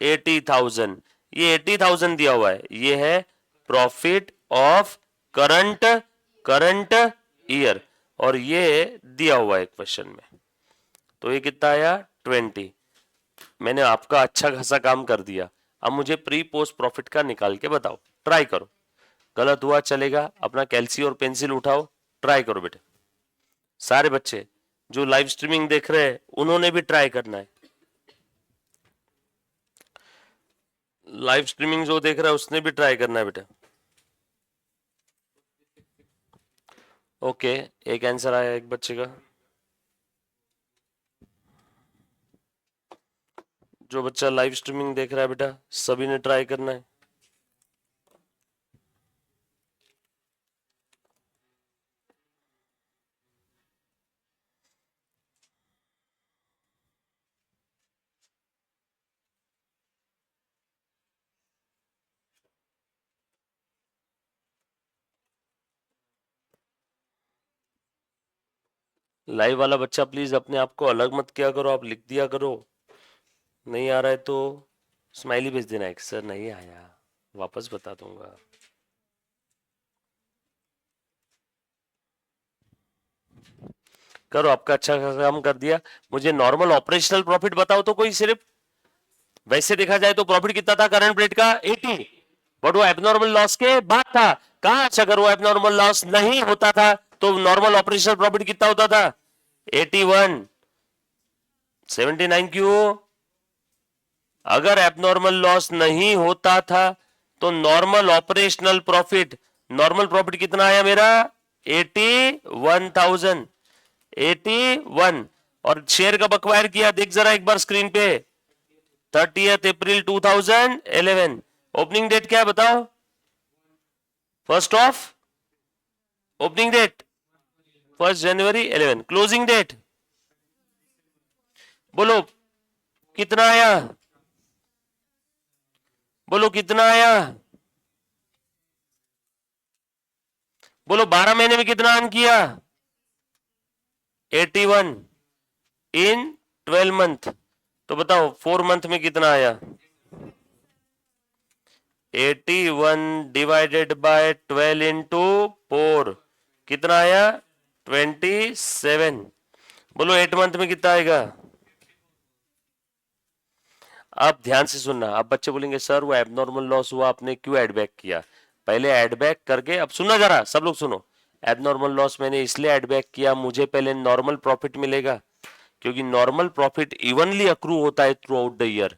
80,000, ये 80,000 दिया हुआ है, ये है profit of current current year, और ये दिया हुआ है क्वेश्चन में, तो ये कितना आया 20। मैंने आपका अच्छा खासा काम कर दिया, अब मुझे प्री पोस्ट प्रॉफिट का निकाल के बताओ, ट्राई करो, गलत हुआ चलेगा, अपना कैलसी और पेंसिल उठाओ, ट्राई करो बेटे। सारे बच्चे जो लाइव स्ट्रीमिंग देख रहे हैं उन्होंने भी ट्राई करना है, लाइव स्ट्रीमिंग जो देख रहा है उसने भी ट्राई करना है बेटा। ओके, एक आंसर आया एक बच्चे का। जो बच्चा लाइव स्ट्रीमिंग देख रहा है बेटा सभी ने ट्राई करना है। लाइव वाला बच्चा प्लीज अपने आप को अलग मत किया करो, आप लिख दिया करो, नहीं आ रहा है तो स्माइली भेज देना एक, सर नहीं आया वापस बता दूंगा। करो, आपका अच्छा खासा काम कर दिया। मुझे नॉर्मल ऑपरेशनल प्रॉफिट बताओ तो कोई, सिर्फ वैसे देखा जाए तो प्रॉफिट कितना था करंट पीरियड का 80, बट वो एबनॉर्मल लॉस के बाद था। काश अगर वो एबनॉर्मल लॉस नहीं होता था तो नॉर्मल ऑपरेशनल प्रॉफिट कितना होता था 81, 79 क्यों? अगर एबनॉर्मल लॉस नहीं होता था तो normal operational profit, normal profit कितना आया मेरा 81,000, 81। और शेयर कब अक्वायर किया देख जरा एक बार स्क्रीन पे, 30 अप्रैल 2011। ओपनिंग डेट क्या है बताओ, first of opening date 1 January 11, closing date बोलो कितना आया, बोलो कितना आया, बोलो 12 महीने में कितना अर्न किया 81 इन 12 मंथ, तो बताओ 4 मंथ में कितना आया 81 डिवाइडेड बाय 12 इंटू 4 कितना आया 27। बोलो 8 मंथ में कितना आएगा। अब ध्यान से सुनना, अब बच्चे बोलेंगे सर वो एबनॉर्मल लॉस हुआ आपने क्यों एड बैक किया, पहले एड बैक करके, अब सुनना जरा सब लोग सुनो, एबनॉर्मल लॉस मैंने इसलिए एड बैक किया, मुझे पहले नॉर्मल प्रॉफिट मिलेगा, क्योंकि नॉर्मल प्रॉफिट इवनली अक्रू होता है through out the year.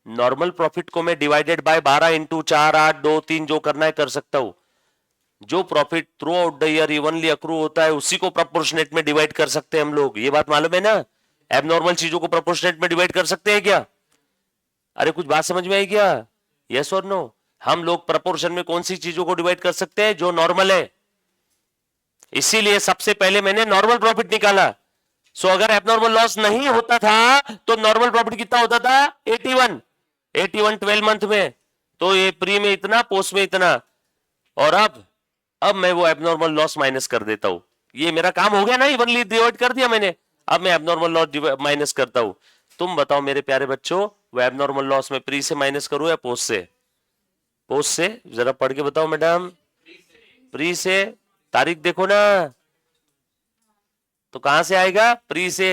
Normal profit को मैं डिवाइडेड बाय 12 इंटू 4 8 2 3 जो करना है कर सकता हूं। जो profit through out the year evenly accrue होता है उसी को प्रोपोर्शनेट में डिवाइड कर सकते हैं हम लोग, ये बात मालूम है ना। एबनॉर्मल चीजों को प्रोपोर्शनेट में डिवाइड कर सकते हैं क्या, अरे कुछ बात समझ में आई क्या, यस और नो। हम लोग प्रपोर्शन में कौन सी चीजों को डिवाइड कर सकते हैं, जो नॉर्मल है, इसीलिए सबसे पहले मैंने नॉर्मल प्रॉफिट निकाला। सो अगर एबनॉर्मल लॉस नहीं होता था तो नॉर्मल प्रॉफिट कितना होता था 81, 81 12 मंथ में, तो ये प्री में इतना पोस्ट में इतना, और अब मैं वो एबनॉर्मल लॉस माइनस कर देता हूं, ये मेरा काम हो गया ना, इवनली डिवाइड कर दिया मैंने। अब मैं एबनॉर्मल लॉस माइनस करता हूं, तुम बताओ मेरे प्यारे बच्चों वो एबनॉर्मल लॉस में प्री से माइनस करूं या पोस्ट से, पोस्ट से, जरा पढ़ के बताओ मैडम, प्री से, तारीख देखो ना, तो कहां से आएगा प्री से,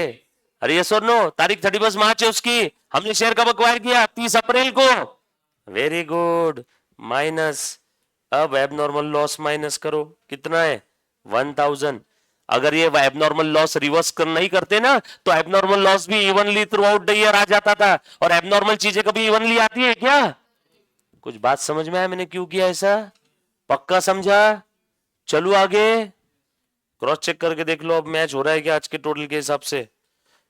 अरे यस और नो, तारीख 31 मार्च है उसकी, हमने शेयर कब अक्वायर किया 30 अप्रैल को, वेरी गुड, माइनस, अब एबनॉर्मल लॉस माइनस करो कितना है 1000। अगर ये एबनॉर्मल लॉस रिवर्स कर नहीं करते ना तो एबनॉर्मल लॉस भी evenly throughout the year आ जाता था, और एबनॉर्मल चीजें कभी इवनली आती है क्या, कुछ बात समझ में आया मैंने क्यों किया ऐसा, पक्का समझा, चलो आगे क्रॉस चेक करके देख लो अब मैच हो रहा है क्या आज के टोटल के हिसाब से।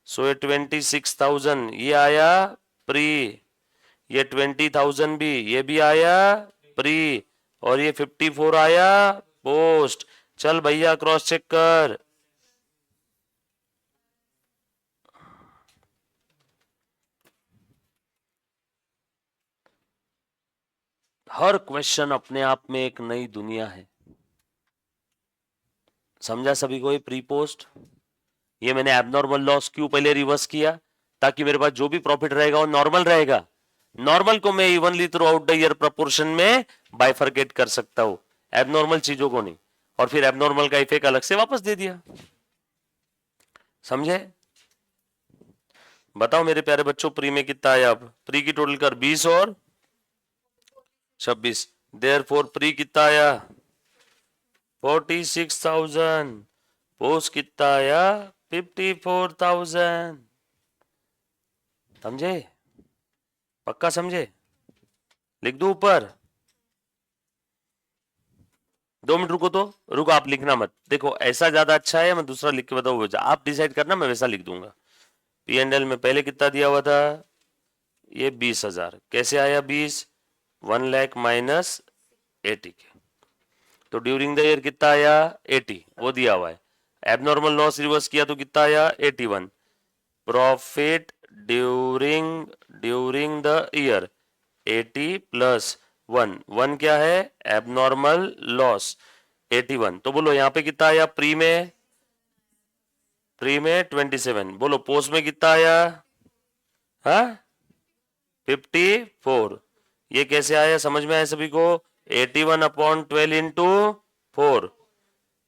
सो ये 26,000 ये आया प्री, ये 20,000 भी ये भी आया प्री, और ये 54 आया पोस्ट। चल भैया क्रॉस चेक कर। हर क्वेश्चन अपने आप में एक नई दुनिया है, समझा सभी को। ये प्री पोस्ट, ये मैंने एबनॉर्मल लॉस क्यों पहले रिवर्स किया, ताकि मेरे पास जो भी प्रॉफिट रहेगा वो नॉर्मल रहेगा। नॉर्मल को मैं evenly throughout the year proportion में बाइफरकेट कर सकता हूं, एबनॉर्मल चीजों को नहीं। और फिर एबनॉर्मल का इफेक्ट अलग से वापस दे दिया, समझे। बताओ मेरे प्यारे बच्चों प्री में कितना आया। अब प्री की टोटल कर 20 और 26, देयरफॉर प्री कितना आया 46,000, पोस्ट कितना आया 54,000। समझे, पक्का समझे। लिख दो ऊपर। 2 मिनट रुको, तो रुको, आप लिखना मत। देखो ऐसा ज्यादा अच्छा है, मैं दूसरा लिख के बताऊँ, आप डिसाइड करना, मैं वैसा लिख दूंगा। P&L में पहले कितना दिया हुआ था, ये 20,000। कैसे आया 20, 1 लाख माइनस 80 के, तो ड्यूरिंग द ईयर कितना आया 80, वो दिया हुआ है। एबनॉर्मल लॉस रिवर्स किया तो कितना आया 81। Profit during the year 80 plus 1 क्या है एबनॉर्मल लॉस 81। तो बोलो यहाँ पे कितना आया प्री में 27। बोलो पोस्ट में कितना आया, हाँ 54। ये कैसे आया समझ में आया सभी को। 81/12 इंटू 4,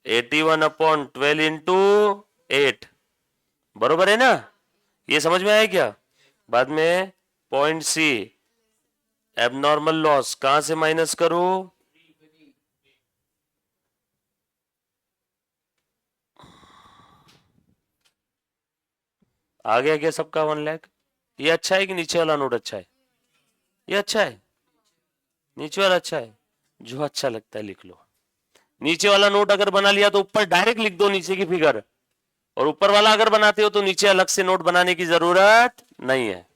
81/12 इंटू 8, बरोबर है ना। ये समझ में आया क्या। बाद में पॉइंट सी, एबनॉर्मल लॉस कहां से माइनस करो, आ गया क्या सबका 1 लाख। ये अच्छा है कि नीचे वाला नोट अच्छा है, ये अच्छा है, नीचे वाला अच्छा है, जो अच्छा लगता है लिख लो। नीचे वाला नोट अगर बना लिया तो ऊपर डायरेक्ट लिख दो नीचे की फिगर, और ऊपर वाला अगर बनाते हो तो नीचे अलग से नोट बनाने की जरूरत नहीं है।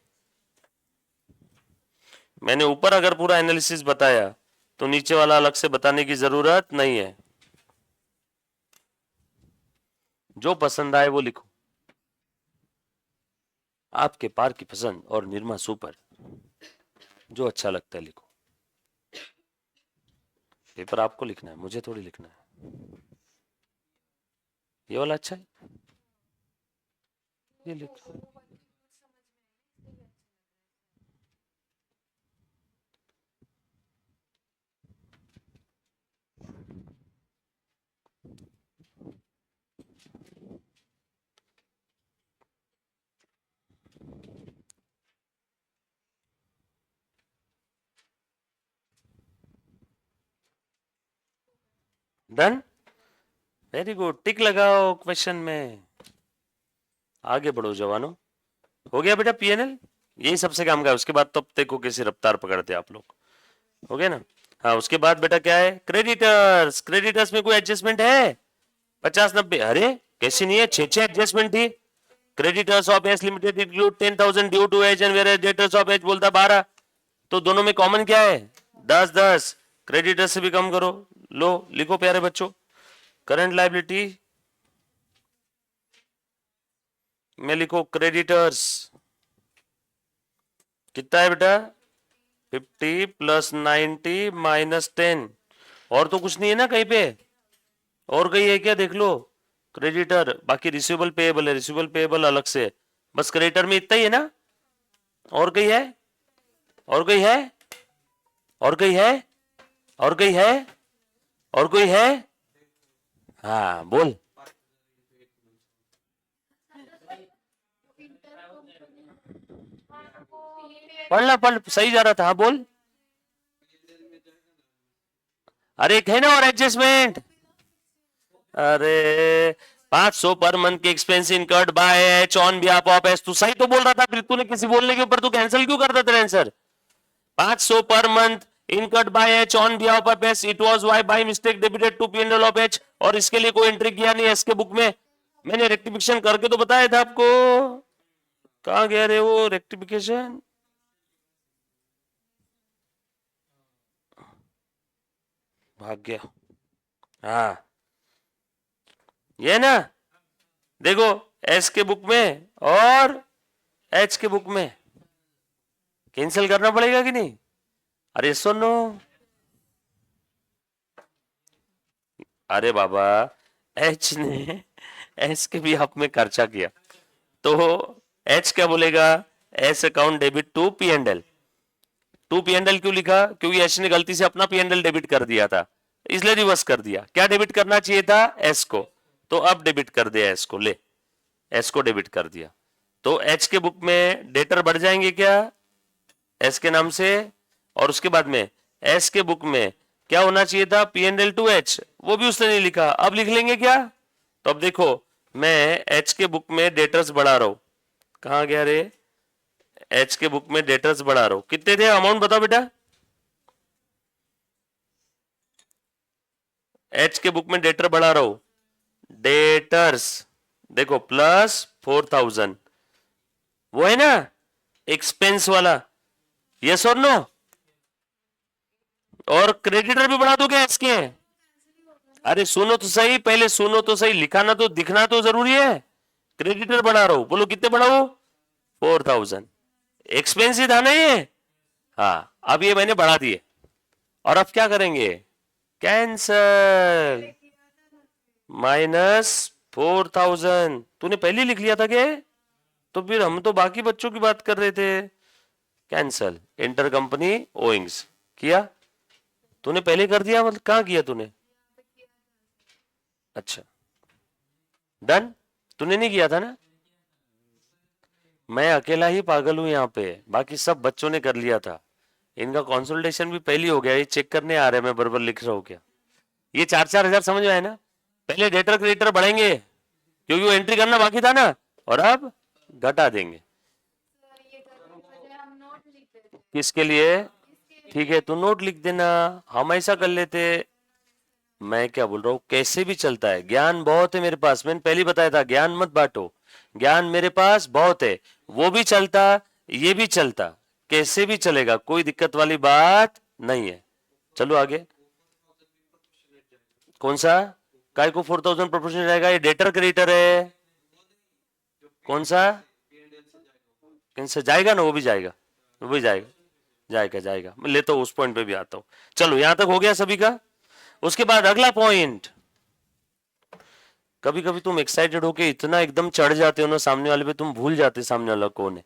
मैंने ऊपर अगर पूरा एनालिसिस बताया तो नीचे वाला अलग से बताने की जरूरत नहीं है। जो पसंद आए वो लिखो, आपके पार की पसंद और निर्मा सुपर, जो अच्छा लगता है लिखो। पेपर आपको लिखना है, मुझे थोड़ी लिखना है। ये वाला अच्छा है, ये लिखो। डन, वेरी गुड, टिक लगाओ क्वेश्चन में। आगे बढ़ो जवानों। हो गया बेटा पीएनएल, यही सबसे काम का है। उसके बाद तो देखो कैसे रफ्तार पकड़ते आप लोग, हो गया ना। हाँ उसके बाद बेटा क्या है क्रेडिटर्स। क्रेडिटर्स में कोई एडजस्टमेंट है 50-90, अरे कैसी नहीं है, 6 एडजस्टमेंट थी। Creditors of H limited include 10,000 due to H and where debtors of H बोलता 12, तो दोनों में कॉमन क्या है 10-10। क्रेडिटर्स से भी कम करो, लो लिखो प्यारे बच्चों। करंट लायबिलिटी में लिखो क्रेडिटर्स कितना है बेटा 50 प्लस 90 माइनस 10, और तो कुछ नहीं है ना कहीं पे, और कहीं है क्या देख लो। क्रेडिटर बाकी रिसीवेबल पेएबल है, रिसीवेबल पेएबल अलग से, बस क्रेडिटर में इतना ही है ना, और कहीं है, और कहीं है, और कहीं है, और कहीं है, और कोई है, हाँ बोल। पढ़ना पढ़, सही जा रहा था, हाँ बोल। अरे एक है ना और एडजस्टमेंट, अरे 500 पर मंथ के expense incurred by H on behalf of H, तू सही तो बोल रहा था, फिर तूने किसी बोलने के ऊपर तू कैंसिल क्यों कर देता answer. 500 per month incurred by H on behalf of H, it was Y by mistake debited to P and L of H, और इसके लिए कोई एंट्री किया नहीं एस के बुक में। मैंने रेक्टिफिकेशन करके तो बताया था आपको, कहां गया रे वो रेक्टिफिकेशन? भाग गया। हाँ ये ना, देखो एस के बुक में और एच के बुक में कैंसिल करना पड़ेगा कि नहीं? अरे सुनो, अरे बाबा एच ने एस के भी हक में खर्चा किया, तो एच क्या बोलेगा? S account debit to P and L. To P and L क्यों लिखा? क्योंकि एच ने गलती से अपना पी एंड एल डेबिट कर दिया था, इसलिए रिवर्स कर दिया। क्या डेबिट करना चाहिए था? एस को, तो अब डेबिट कर दिया एस को, ले एस को डेबिट कर दिया। तो एच के बुक में डेटर बढ़ जाएंगे क्या एस के नाम से, और उसके बाद में एस के बुक में क्या होना चाहिए था? P and L to H, वो भी उसने नहीं लिखा, अब लिख लेंगे क्या? तो अब देखो मैं एच के बुक में डेटर्स बढ़ा रहा हूं, कहां गया रे? एच के बुक में डेटर्स बढ़ा रहा हूं, कितने थे अमाउंट बताओ बेटा? एच के बुक में डेटर बढ़ा रहा हूं, डेटर्स देखो प्लस 4000, वो है ना एक्सपेंस वाला, यस और नो? और क्रेडिटर भी बढ़ा दो क्या इसके? अरे सुनो तो सही, पहले सुनो तो सही, लिखाना तो दिखना तो जरूरी है। क्रेडिटर बढ़ा रहा हूं, बोलो कितने बढ़ाओ? 4000। एक्सपेंस ही था ना ये, हाँ अब ये मैंने बढ़ा दिए, और अब क्या करेंगे? कैंसल, -4000। तूने पहले लिख लिया था क्या? तो फिर हम तो बाकी बच्चों की बात कर रहे थे। कैंसल, इंटर कंपनी ओइंग्स किया, तूने पहले कर दिया, मतलब कहां किया तूने? अच्छा डन, तूने नहीं किया था ना? मैं अकेला ही पागल हूं यहाँ पे, बाकी सब बच्चों ने कर लिया था। इनका कंसल्टेशन भी पहली हो गया, ये चेक करने आ रहे हैं मैं बराबर लिख रहा हूँ क्या। ये 4-4 हजार समझ में आए ना? पहले डेटर क्रेडिटर बढ़ेंगे क्योंकि वो एंट्री करना बाकी था ना, और अब घटा देंगे। किसके लिए? ठीक है, तू नोट लिख देना, हम ऐसा कर लेते। मैं क्या बोल रहा हूँ, कैसे भी चलता है, ज्ञान बहुत है मेरे पास, मैंने पहले बताया था ज्ञान मत बांटो, ज्ञान मेरे पास बहुत है, वो भी चलता ये भी चलता, कैसे भी चलेगा, कोई दिक्कत वाली बात नहीं है। चलो आगे, कौन सा? काय को 4000 प्रोपोर्शन रहेगा? ये डेटर क्रेडिटर है, कौन सा? कैंसिल जाएगा ना, वो भी जाएगा, वो भी जाएगा, जाएगा जाएगा, मैं लेता हूँ उस पॉइंट पे भी आता हूँ। चलो यहां तक हो गया सभी का। उसके बाद अगला पॉइंट, कभी कभी तुम एक्साइटेड होके इतना एकदम चढ़ जाते हो ना सामने वाले पे, तुम भूल जाते सामने वाला कौन है।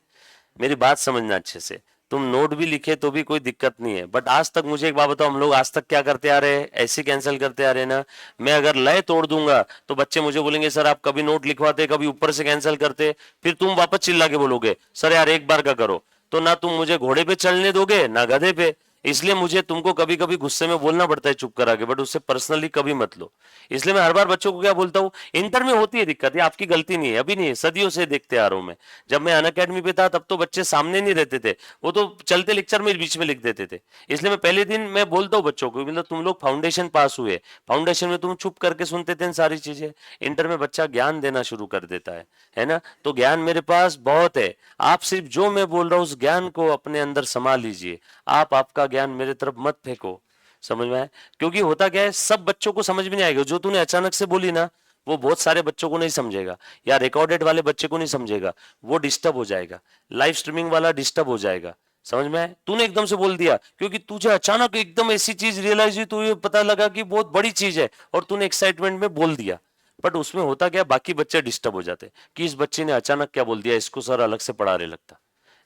मेरी बात समझना अच्छे से, तुम नोट भी लिखे तो भी कोई दिक्कत नहीं है, बट आज तक मुझे एक बात बताओ, हम लोग आज तक क्या करते आ रहे हैं? ऐसे कैंसिल करते आ रहे हैं ना। मैं अगर लय तोड़ दूंगा तो बच्चे मुझे बोलेंगे सर आप कभी नोट लिखवाते कभी ऊपर से कैंसिल करते, फिर तुम वापस चिल्ला के बोलोगे सर यार एक बार का करो, तो ना तुम मुझे घोड़े पे चलने दोगे ना गधे पे। इसलिए मुझे तुमको कभी कभी गुस्से में बोलना पड़ता है चुप करा के, बट उससे पर्सनली कभी मत लो। इसलिए मैं हर बार बच्चों को क्या बोलता हूँ, इंटर में होती है दिक्कत, ये आपकी गलती नहीं है, अभी नहीं है, सदियों से देखते आ रहा हूं मैं। जब मैं अनअकैडमी पे था तब तो बच्चे सामने नहीं रहते थे, वो तो चलते लेक्चर में बीच में लिख देते थे। इसलिए मैं पहले दिन मैं बोलता हूँ बच्चों को, मतलब तुम लोग फाउंडेशन पास हुए, फाउंडेशन में तुम चुप करके सुनते थे सारी चीजें, इंटर में बच्चा ज्ञान देना शुरू कर देता है ना। तो ज्ञान मेरे पास बहुत है, आप सिर्फ जो मैं बोल रहा हूँ उस ज्ञान को अपने अंदर समा लीजिए, आप आपका ज्ञान मेरे तरफ मत फेंको, समझ में आए? क्योंकि होता क्या है, सब बच्चों को समझ में नहीं आएगा, जो तूने अचानक से बोली ना वो बहुत सारे बच्चों को नहीं समझेगा, या रिकॉर्डेड वाले बच्चे को नहीं समझेगा, वो डिस्टर्ब हो जाएगा, लाइव स्ट्रीमिंग वाला डिस्टर्ब हो जाएगा, समझ में आए? तूने एकदम से बोल दिया क्योंकि तुझे अचानक एकदम ऐसी चीज रियलाइज हुई, तुझे पता लगा कि बहुत बड़ी चीज है और तूने एक्साइटमेंट में बोल दिया, बट उसमें होता क्या, बाकी बच्चे डिस्टर्ब हो जाते कि इस बच्चे ने अचानक क्या बोल दिया, इसको सर अलग से पढ़ा रहे लगता।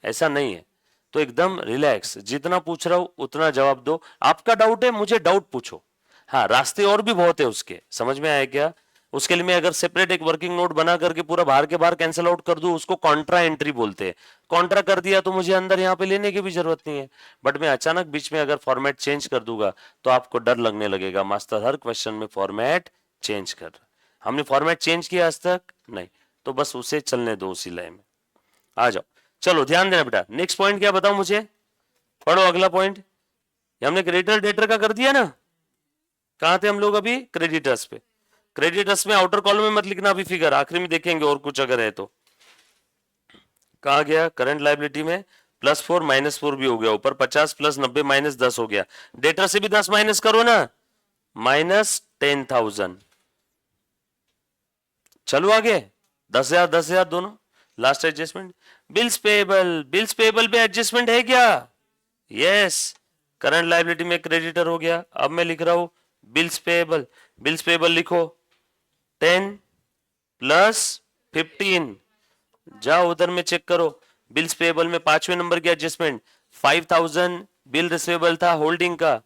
ऐसा नहीं है, तो एकदम रिलैक्स, जितना पूछ रहा हूं उतना जवाब दो, आपका डाउट है मुझे डाउट पूछो। हाँ रास्ते और भी बहुत है उसके, समझ में आया क्या? उसके लिए मैं अगर सेपरेट एक वर्किंग नोट बना करके पूरा बाहर के बाहर कैंसिल आउट कर दूं, उसको कॉन्ट्रा एंट्री बोलते हैं। कॉन्ट्रा कर दिया तो मुझे अंदर यहाँ पे लेने की भी जरूरत नहीं है, बट मैं अचानक बीच में अगर फॉर्मेट चेंज कर दूंगा तो आपको डर लगने लगेगा, मास्टर हर क्वेश्चन में फॉर्मेट चेंज कर रहा। हमने फॉर्मेट चेंज किया आज तक नहीं, तो बस उसे चलने दो उसी लाइन में, आ जाओ। चलो ध्यान देना बेटा, नेक्स्ट पॉइंट क्या बताओ मुझे, पढ़ो अगला पॉइंट। ये हमने क्रेडिटर डेटर का कर दिया ना। कहां थे हम लोग अभी? क्रेडिटर्स पे। क्रेडिटर्स में आउटर कॉलम में मत लिखना अभी फिगर, आखिरी में देखेंगे और कुछ अगर है तो। कहा गया? करंट लाइबिलिटी में +4 -4 भी हो गया, ऊपर 50 + 90 -10 हो गया। डेटर से भी 10 माइनस करो ना, -10,000। चलो आगे, 10,000 10,000 दोनों। Last adjustment bills payable. Bills payable पे एडजस्टमेंट है क्या? यस। करंट लाइबिलिटी में क्रेडिटर हो गया। अब मैं लिख रहा हूं बिल्स पेएबल। बिल्स पेएबल लिखो 10 + 15। जाओ उधर में चेक करो। बिल्स पेएबल में 5वें नंबर की एडजस्टमेंट 5,000 बिल रिसीवेबल था होल्डिंग का,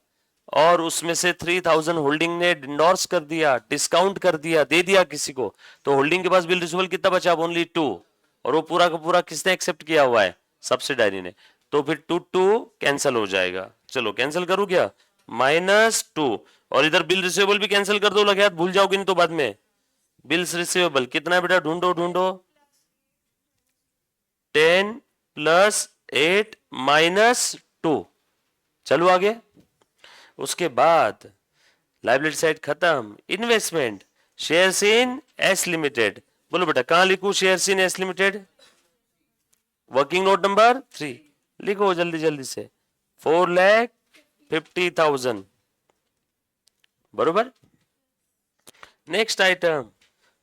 और उसमें से 3,000 होल्डिंग ने इंडोर्स कर दिया, डिस्काउंट कर दिया, दे दिया किसी को। तो होल्डिंग के पास बिल रिसीवेबल कितना बचा? ओनली 2। और वो पूरा का पूरा किसने एक्सेप्ट किया हुआ है? सब्सिडायरी ने। तो फिर 2 कैंसिल हो जाएगा। चलो कैंसिल करूं क्या? -2। और इधर बिल रिसीवेबल भी कैंसिल कर दो, लगे हाथ भूल जाओगे नहीं तो बाद में। बिल्स रिसीवेबल कितना है बेटा? ढूंढो ढूंढो। 10 + 8 -2। चलो आगे। उसके बाद लाइबिलिटी साइड खत्म। Investment, shares in S limited. बोलो बेटा कहां लिखूं shares in S limited? Working note number 3 लिखो जल्दी जल्दी से। 4,50,000 बरोबर। Next item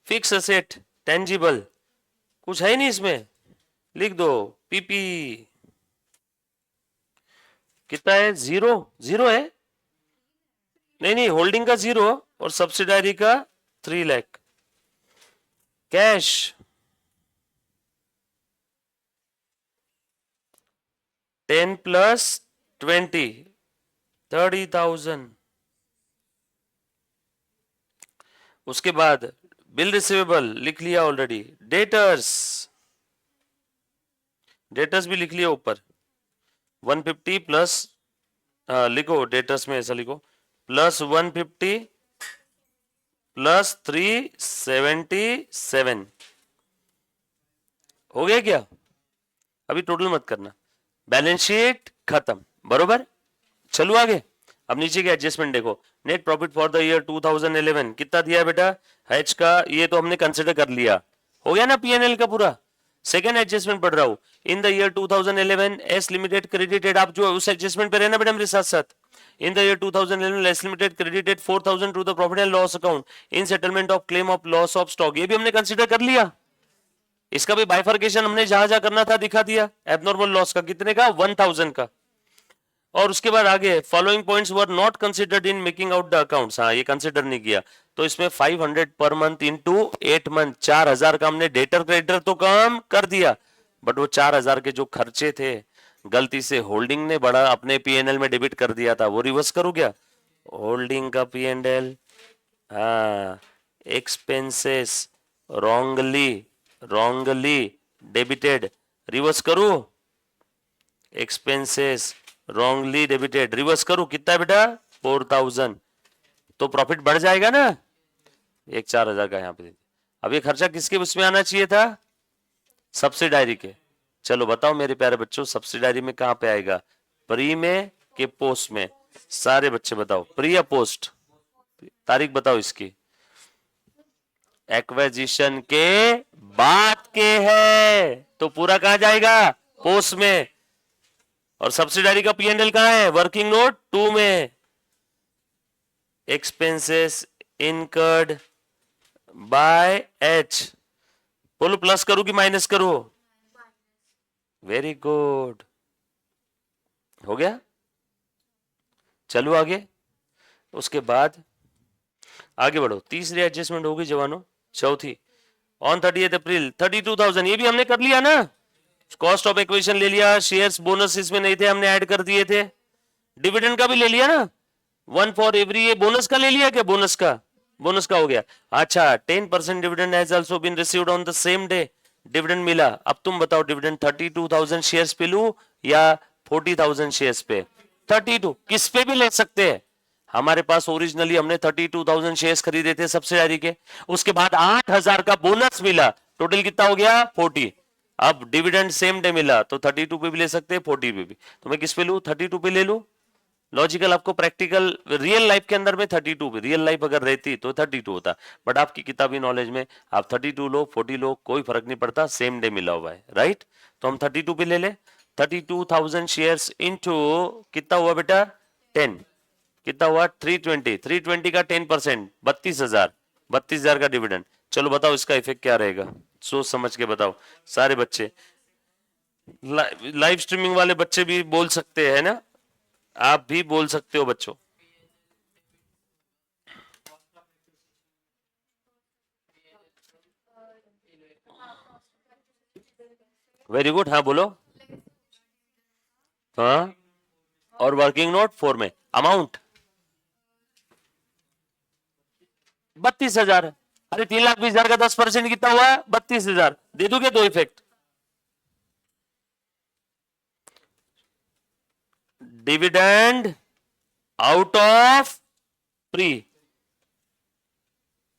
fix asset tangible, कुछ है नहीं इसमें, लिख दो पीपी। कितना है? 0 0 है। नहीं नहीं, होल्डिंग का 0 और सब्सिडायरी का 3 लाख। कैश 10 + 20 30,000। उसके बाद बिल रिसीवेबल लिख लिया ऑलरेडी। डेटर्स, डेटर्स भी लिख लिया ऊपर 150 प्लस, लिखो डेटर्स में ऐसा लिखो +150 + 377। हो गया क्या? अभी टोटल मत करना। बैलेंस शीट खत्म बरोबर। चलो आगे। अब नीचे के एडजस्टमेंट देखो। Net profit for the year 2011 कितना दिया है बेटा? हैच का ये तो हमने कंसिडर कर लिया, हो गया ना पीएनएल का पूरा। सेकंड एडजस्टमेंट पढ़ रहा हूं। इन the year 2011 S limited credited, आप जो उस एडजस्टमेंट पे रहना बेटा मेरे साथ साथ। In the year 2011 S limited credited 4,000 to the profit and loss account in settlement of claim of loss of stock, ये भी हमने कंसिडर कर लिया। इसका भी बाइफर्केशन हमने जहां जहां करना था दिखा दिया। एबनॉर्मल लॉस का कितने का? 1,000 का। और उसके बाद आगे following points were not considered in making out the accounts, हाँ ये कंसिडर नहीं किया। तो इसमें 500 पर मंथ इंटू 8 मंथ 4,000 का हमने डेटर क्रेडिटर तो कम कर दिया, बट वो 4,000 के जो खर्चे थे गलती से होल्डिंग ने बड़ा अपने पीएनएल में डेबिट कर दिया था, वो रिवर्स करूं क्या? होल्डिंग का पीएनएल, हाँ expenses wrongly wrongly debited, reverse करूं? एक्सपेंसेस रॉन्गली डेबिटेड रिवर्स करूं? कितना है बेटा? 4,000। तो प्रॉफिट बढ़ जाएगा ना, एक 4,000 का यहाँ पे। अब ये खर्चा किसके उसमें आना चाहिए था? सब्सिडायरी के। चलो बताओ मेरे प्यारे बच्चों, सब्सिडायरी में कहां पे आएगा? प्री में कि पोस्ट में? सारे बच्चे बताओ, प्री या पोस्ट? तारीख बताओ इसकी। एक्विजिशन के बाद के है, तो पूरा कहां जाएगा? पोस्ट में। और सब्सिडायरी का पीएनएल कहां है? वर्किंग नोट 2 में। एक्सपेंसेस इनकर्ड बाय एच, बोलो प्लस करूं कि माइनस करूं? वेरी गुड, हो गया। चलो आगे। उसके बाद आगे बढ़ो। तीसरी एडजस्टमेंट होगी जवानों। चौथी ऑन 30 अप्रैल 32,000, ये भी हमने कर लिया ना। कॉस्ट ऑफ एक्विजिशन ले लिया, शेयर्स बोनस इसमें नहीं थे हमने ऐड कर दिए थे, डिविडेंड का भी ले लिया ना, 1 फॉर एवरी। ये बोनस का ले लिया क्या? बोनस का, बोनस का हो गया। अच्छा 10% dividend has also been received on the same day, dividend मिला। अब तुम बताओ डिविडेंड 32,000 शेयर्स पे लूं या 40,000 शेयर्स पे? 32 किस पे भी ले सकते हैं। हमारे पास ओरिजिनली हमने 32,000 शेयर्स खरीदे थे सब्सिडायरी के, उसके बाद 8,000 का बोनस मिला, टोटल कितना हो गया? 40। अब डिविडेंड सेम डे मिला तो 32 पे भी ले सकते हैं, 40 पे भी। तो मैं किस पे लूं? 32 पे ले लूं। लॉजिकल आपको प्रैक्टिकल रियल लाइफ के अंदर में 32 भी, रियल लाइफ अगर रहती तो 32 होता, बट आपकी किताबी नॉलेज में आप 32 लो 40 लो कोई फर्क नहीं पड़ता, सेम डे मिला हुआ है, राइट। तो हम 32 पे ले ले, 32,000 शेयर्स इनटू कितना हुआ बेटा 10, कितना हुआ 320, 320 का 10% 32,000, 32,000 का डिविडेंड। चलो बताओ इसका इफेक्ट क्या रहेगा, सोच समझ के बताओ सारे बच्चे, लाइव स्ट्रीमिंग वाले बच्चे भी बोल सकते हैं ना, आप भी बोल सकते हो बच्चों। वेरी गुड, हाँ बोलो। हाँ, और वर्किंग नोट 4 में अमाउंट 32,000। अरे 3,20,000 का 10% कितना हुआ 32,000, दे दोगे दो effect, dividend out of pre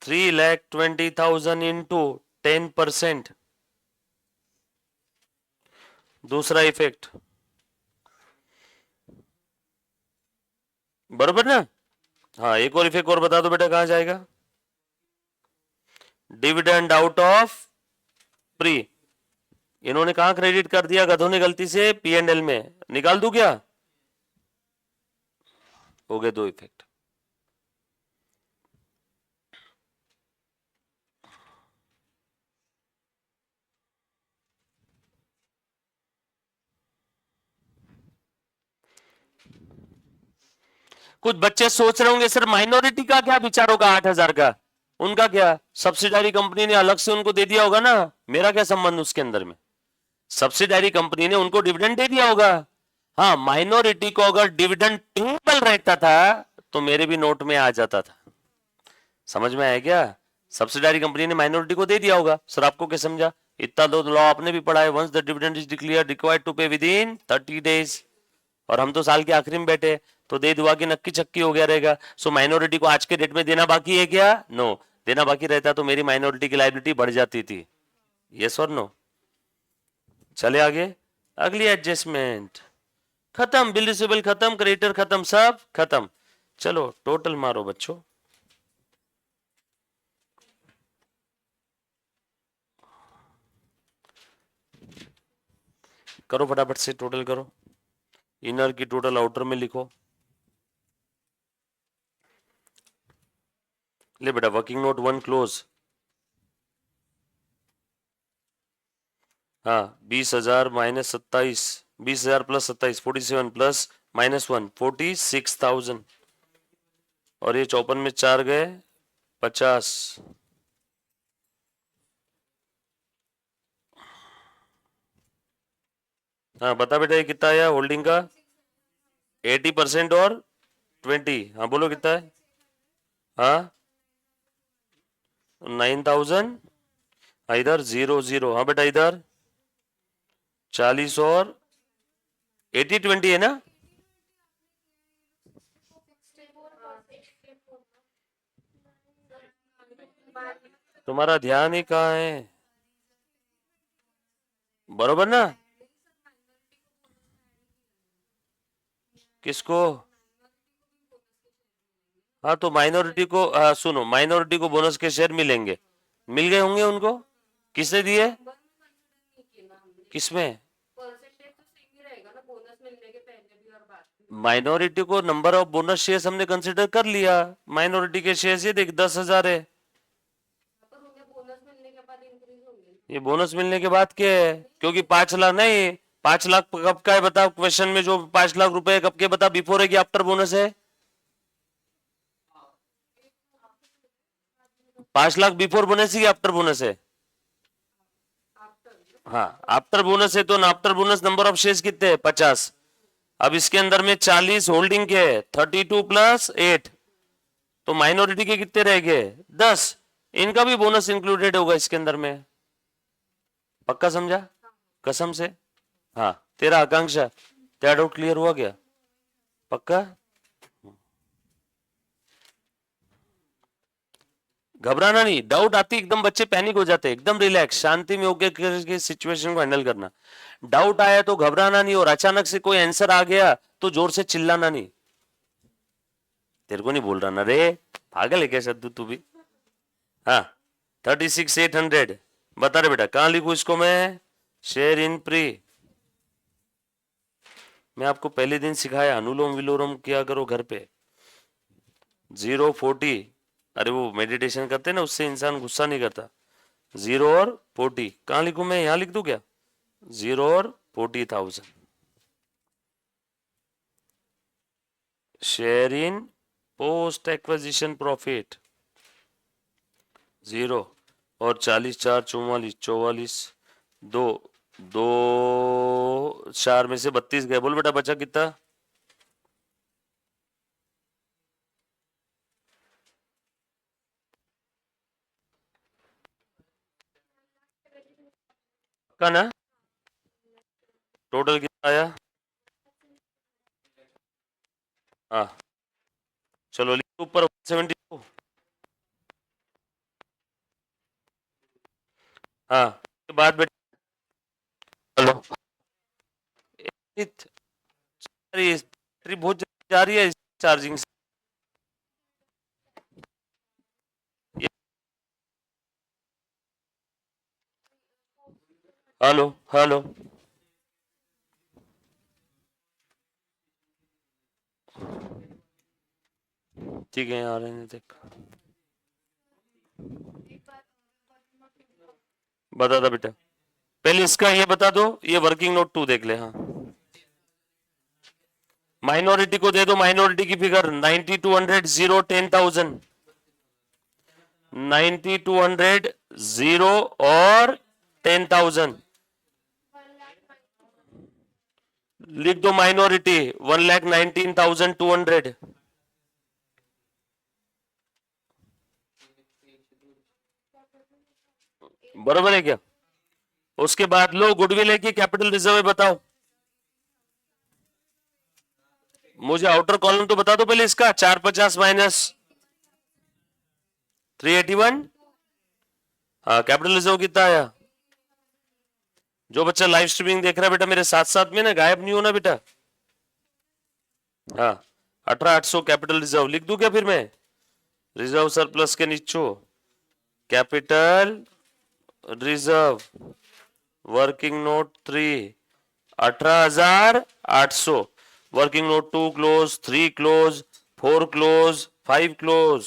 3,20,000 into 10%, दूसरा इफेक्ट, बरोबर ना। हाँ एक और इफेक्ट और बता दो बेटा कहां जाएगा, डिविडेंड आउट ऑफ प्री, इन्होंने कहां क्रेडिट कर दिया गधों ने गलती से, P&L में, निकाल दूं क्या, हो गए दो इफेक्ट। कुछ बच्चे सोच रहे होंगे सर माइनॉरिटी का क्या विचार होगा 8,000 का, उनका क्या, सब्सिडारी कंपनी ने अलग से उनको दे दिया होगा ना, मेरा क्या संबंध उसके अंदर में, सब्सिडारी कंपनी ने उनको डिविडेंड दे दिया होगा। हाँ माइनॉरिटी को अगर डिविडेंड टेबल रहता था तो मेरे भी नोट में आ जाता था, समझ में आया क्या, सब्सिडारी कंपनी ने माइनॉरिटी को दे दिया होगा। सर आपको क्या समझा, इतना दो लॉ आपने भी पढ़ा है, once the dividend is declared required to pay within 30 days, और हम तो साल के आखिरी में बैठे तो दे दुआ की नक्की चक्की हो गया रहेगा। सो माइनॉरिटी को आज के डेट में देना बाकी है क्या, नो, देना बाकी रहता तो मेरी माइनॉरिटी की लायबिलिटी बढ़ जाती थी, यस और नो। चले आगे, अगली एडजस्टमेंट खत्म, बिल रिसीवेबल खत्म, क्रेडिटर खत्म, सब खत्म। चलो टोटल मारो बच्चों, करो फटाफट से टोटल करो, इनर की टोटल आउटर में लिखो। ले बेटा वर्किंग नोट 1 क्लोज, हाँ 20,000 माइनस 27, 20,000 प्लस 27 47 प्लस -1 46,000, और ये 54 में 4 गए 50, हाँ बता बेटा ये कितना आया होल्डिंग का, 80% और 20, हाँ बोलो कितना है, हाँ 9,000, इधर 0 हाँ बेटा इधर 40 और 80 20 है ना, तुम्हारा ध्यान ही कहाँ है, बरोबर ना, किसको, हाँ तो माइनॉरिटी को, हाँ सुनो माइनॉरिटी को बोनस के शेयर मिलेंगे, मिल गए होंगे उनको, किसने दिए, किसमें, माइनॉरिटी को नंबर ऑफ बोनस शेयर्स हमने कंसिडर कर लिया, माइनॉरिटी के शेयर्स ये देख 10,000 है, ये बोनस मिलने के बाद क्या है, क्योंकि 5 लाख नहीं, 5 लाख कब का है बता, क्वेश्चन में जो 5 लाख रुपए कब के बता, बिफोर है कि आफ्टर बोनस है, 5 लाख बिफोर बोनस ही आफ्टर बोनस है, हाँ आफ्टर बोनस है, तो after bonus number of shares कितने 50, अब इसके अंदर में 40 होल्डिंग के 32 प्लस 8, तो माइनॉरिटी के कितने रह गए 10, इनका भी बोनस इंक्लूडेड होगा इसके अंदर में, पक्का समझा, कसम से, हाँ तेरा आकांक्षा, तेरा डाउट क्लियर हुआ क्या, पक्का, घबराना नहीं, डाउट आती एकदम बच्चे पैनिक हो जाते, एकदम रिलैक्स शांति में होकर सिचुएशन को हैंडल करना, डाउट आया तो घबराना नहीं, और अचानक से कोई आंसर आ गया तो जोर से चिल्लाना नहीं, तेरे को नहीं बोल रहा ना रे, पागल है क्या सद्दू तू भी। हाँ 36,800 बता रहे बेटा, कहाँ लिखूं इसको मैं, शेयर इन प्री। मैं आपको पहले दिन सिखाया अनुलोम विलोम किया करो घर पे। 0-40, अरे वो मेडिटेशन करते ना, उससे इंसान गुस्सा नहीं करता। 0 और 40 कहाँ लिखूं मैं, यहाँ लिख दूं क्या, 0 और 40,000 share in post acquisition profit 0 और 40, 4 44, 44 दो, 4 में से 32 गए, बोल बेटा बचा कितना, का ना, टोटल कितना आया, हाँ चलो लिख ऊपर 172। हाँ के बाद बेटा, चलो अरे बैटरी बहुत जल्दी जा रही है चार्जिंग से। हेलो हेलो, ठीक है आ रहे हैं, देख बता दो बेटा, पहले इसका ये बता दो, ये वर्किंग नोट 2 देख ले। हाँ माइनॉरिटी को दे दो, माइनॉरिटी की फिगर 90-200 0 10,000, 90-200 0 और 10,000 लिख दो, माइनॉरिटी 1,19,200 बरोबर है क्या। उसके बाद लो गुडविल है कि कैपिटल रिजर्व है बताओ, मुझे आउटर कॉलम तो बता दो पहले इसका, 450 माइनस 381, हाँ कैपिटल रिजर्व कितना आया। जो बच्चा लाइव स्ट्रीमिंग देख रहा है बेटा मेरे साथ साथ में ना, गायब नहीं होना बेटा। हाँ 18,800 कैपिटल रिजर्व लिख दूं क्या फिर मैं, रिजर्व सरप्लस के नीचे capital reserve working note 3 18,800, working note 2 close, 3 close, 4 close, 5 close,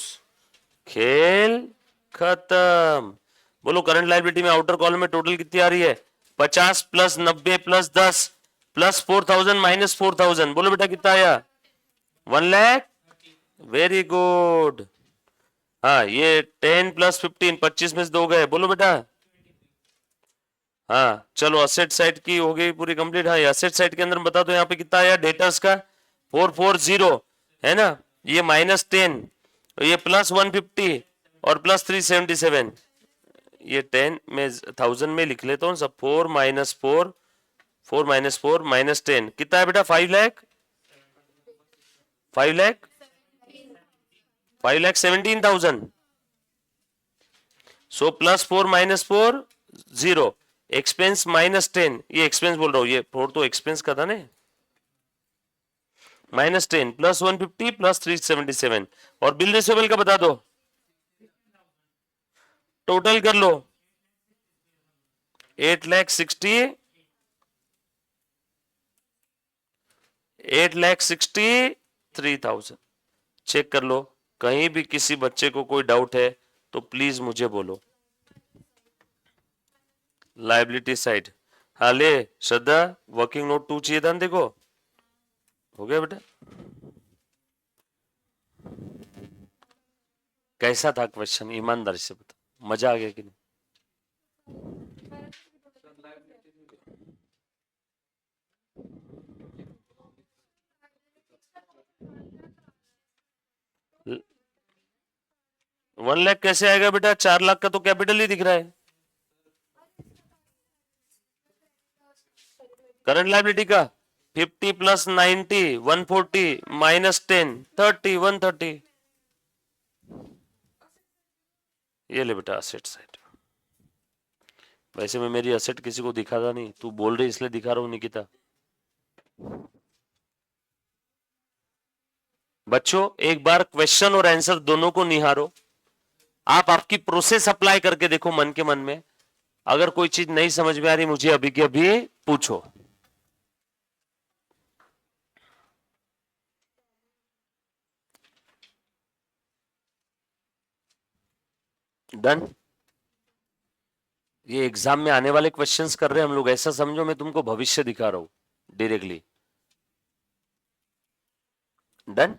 खेल खत्म। बोलो करंट लायबिलिटी में आउटर कॉलम में टोटल कितनी आ रही है, 50 प्लस 90 प्लस 10 प्लस 4,000 माइनस 4,000, बोलो बेटा कितना आया, 1 लाख, वेरी गुड। हाँ ये 10 प्लस 15 25 में से 2 गए, बोलो बेटा। हाँ चलो असेट साइड की हो गई पूरी कंप्लीट। हाँ असेट साइड के अंदर बता दो यहाँ पे कितना आया, डेटर्स का 440 है ना, ये -10, ये +150 और +377, ये 10 में 1000 में लिख लेता हूँ सब, 4 - 4 4 - 4 -10 कितना है बेटा, 5 लाख, 5 लाख 5,17,000। सो +4 - 4 0, एक्सपेंस -10, ये एक्सपेंस बोल रहा हूँ, ये 4 तो एक्सपेंस का था ना, -10 +150 +377, और बिल रिसीवेबल का बता दो, टोटल कर लो 8,63,000, चेक कर लो, कहीं भी किसी बच्चे को कोई डाउट है तो प्लीज मुझे बोलो। लाइबिलिटी साइड, हाँ ले श्रद्धा, वर्किंग नोट 2 चाहिए था ना, देखो हो गया बेटा। कैसा था क्वेश्चन, ईमानदारी से बता, मजा आ गया कि नहीं। ल- 1 लाख कैसे आएगा बेटा, 4 लाख का तो कैपिटल ही दिख रहा है, करंट लाइबिलिटी का 50 + 90 140 -10 30 130, ये ले बेटा असेट साइड। वैसे मैं मेरी असेट किसी को दिखाता नहीं, तू बोल रही इसलिए दिखा रहा हूँ निकिता। बच्चों एक बार क्वेश्चन और आंसर दोनों को निहारो, आप आपकी प्रोसेस अप्लाई करके देखो मन के मन में, अगर कोई चीज नहीं समझ में आ रही मुझे अभी के अभी पूछो। डन। ये एग्जाम में आने वाले क्वेश्चंस कर रहे हैं हम लोग, ऐसा समझो मैं तुमको भविष्य दिखा रहा हूं डायरेक्टली। डन।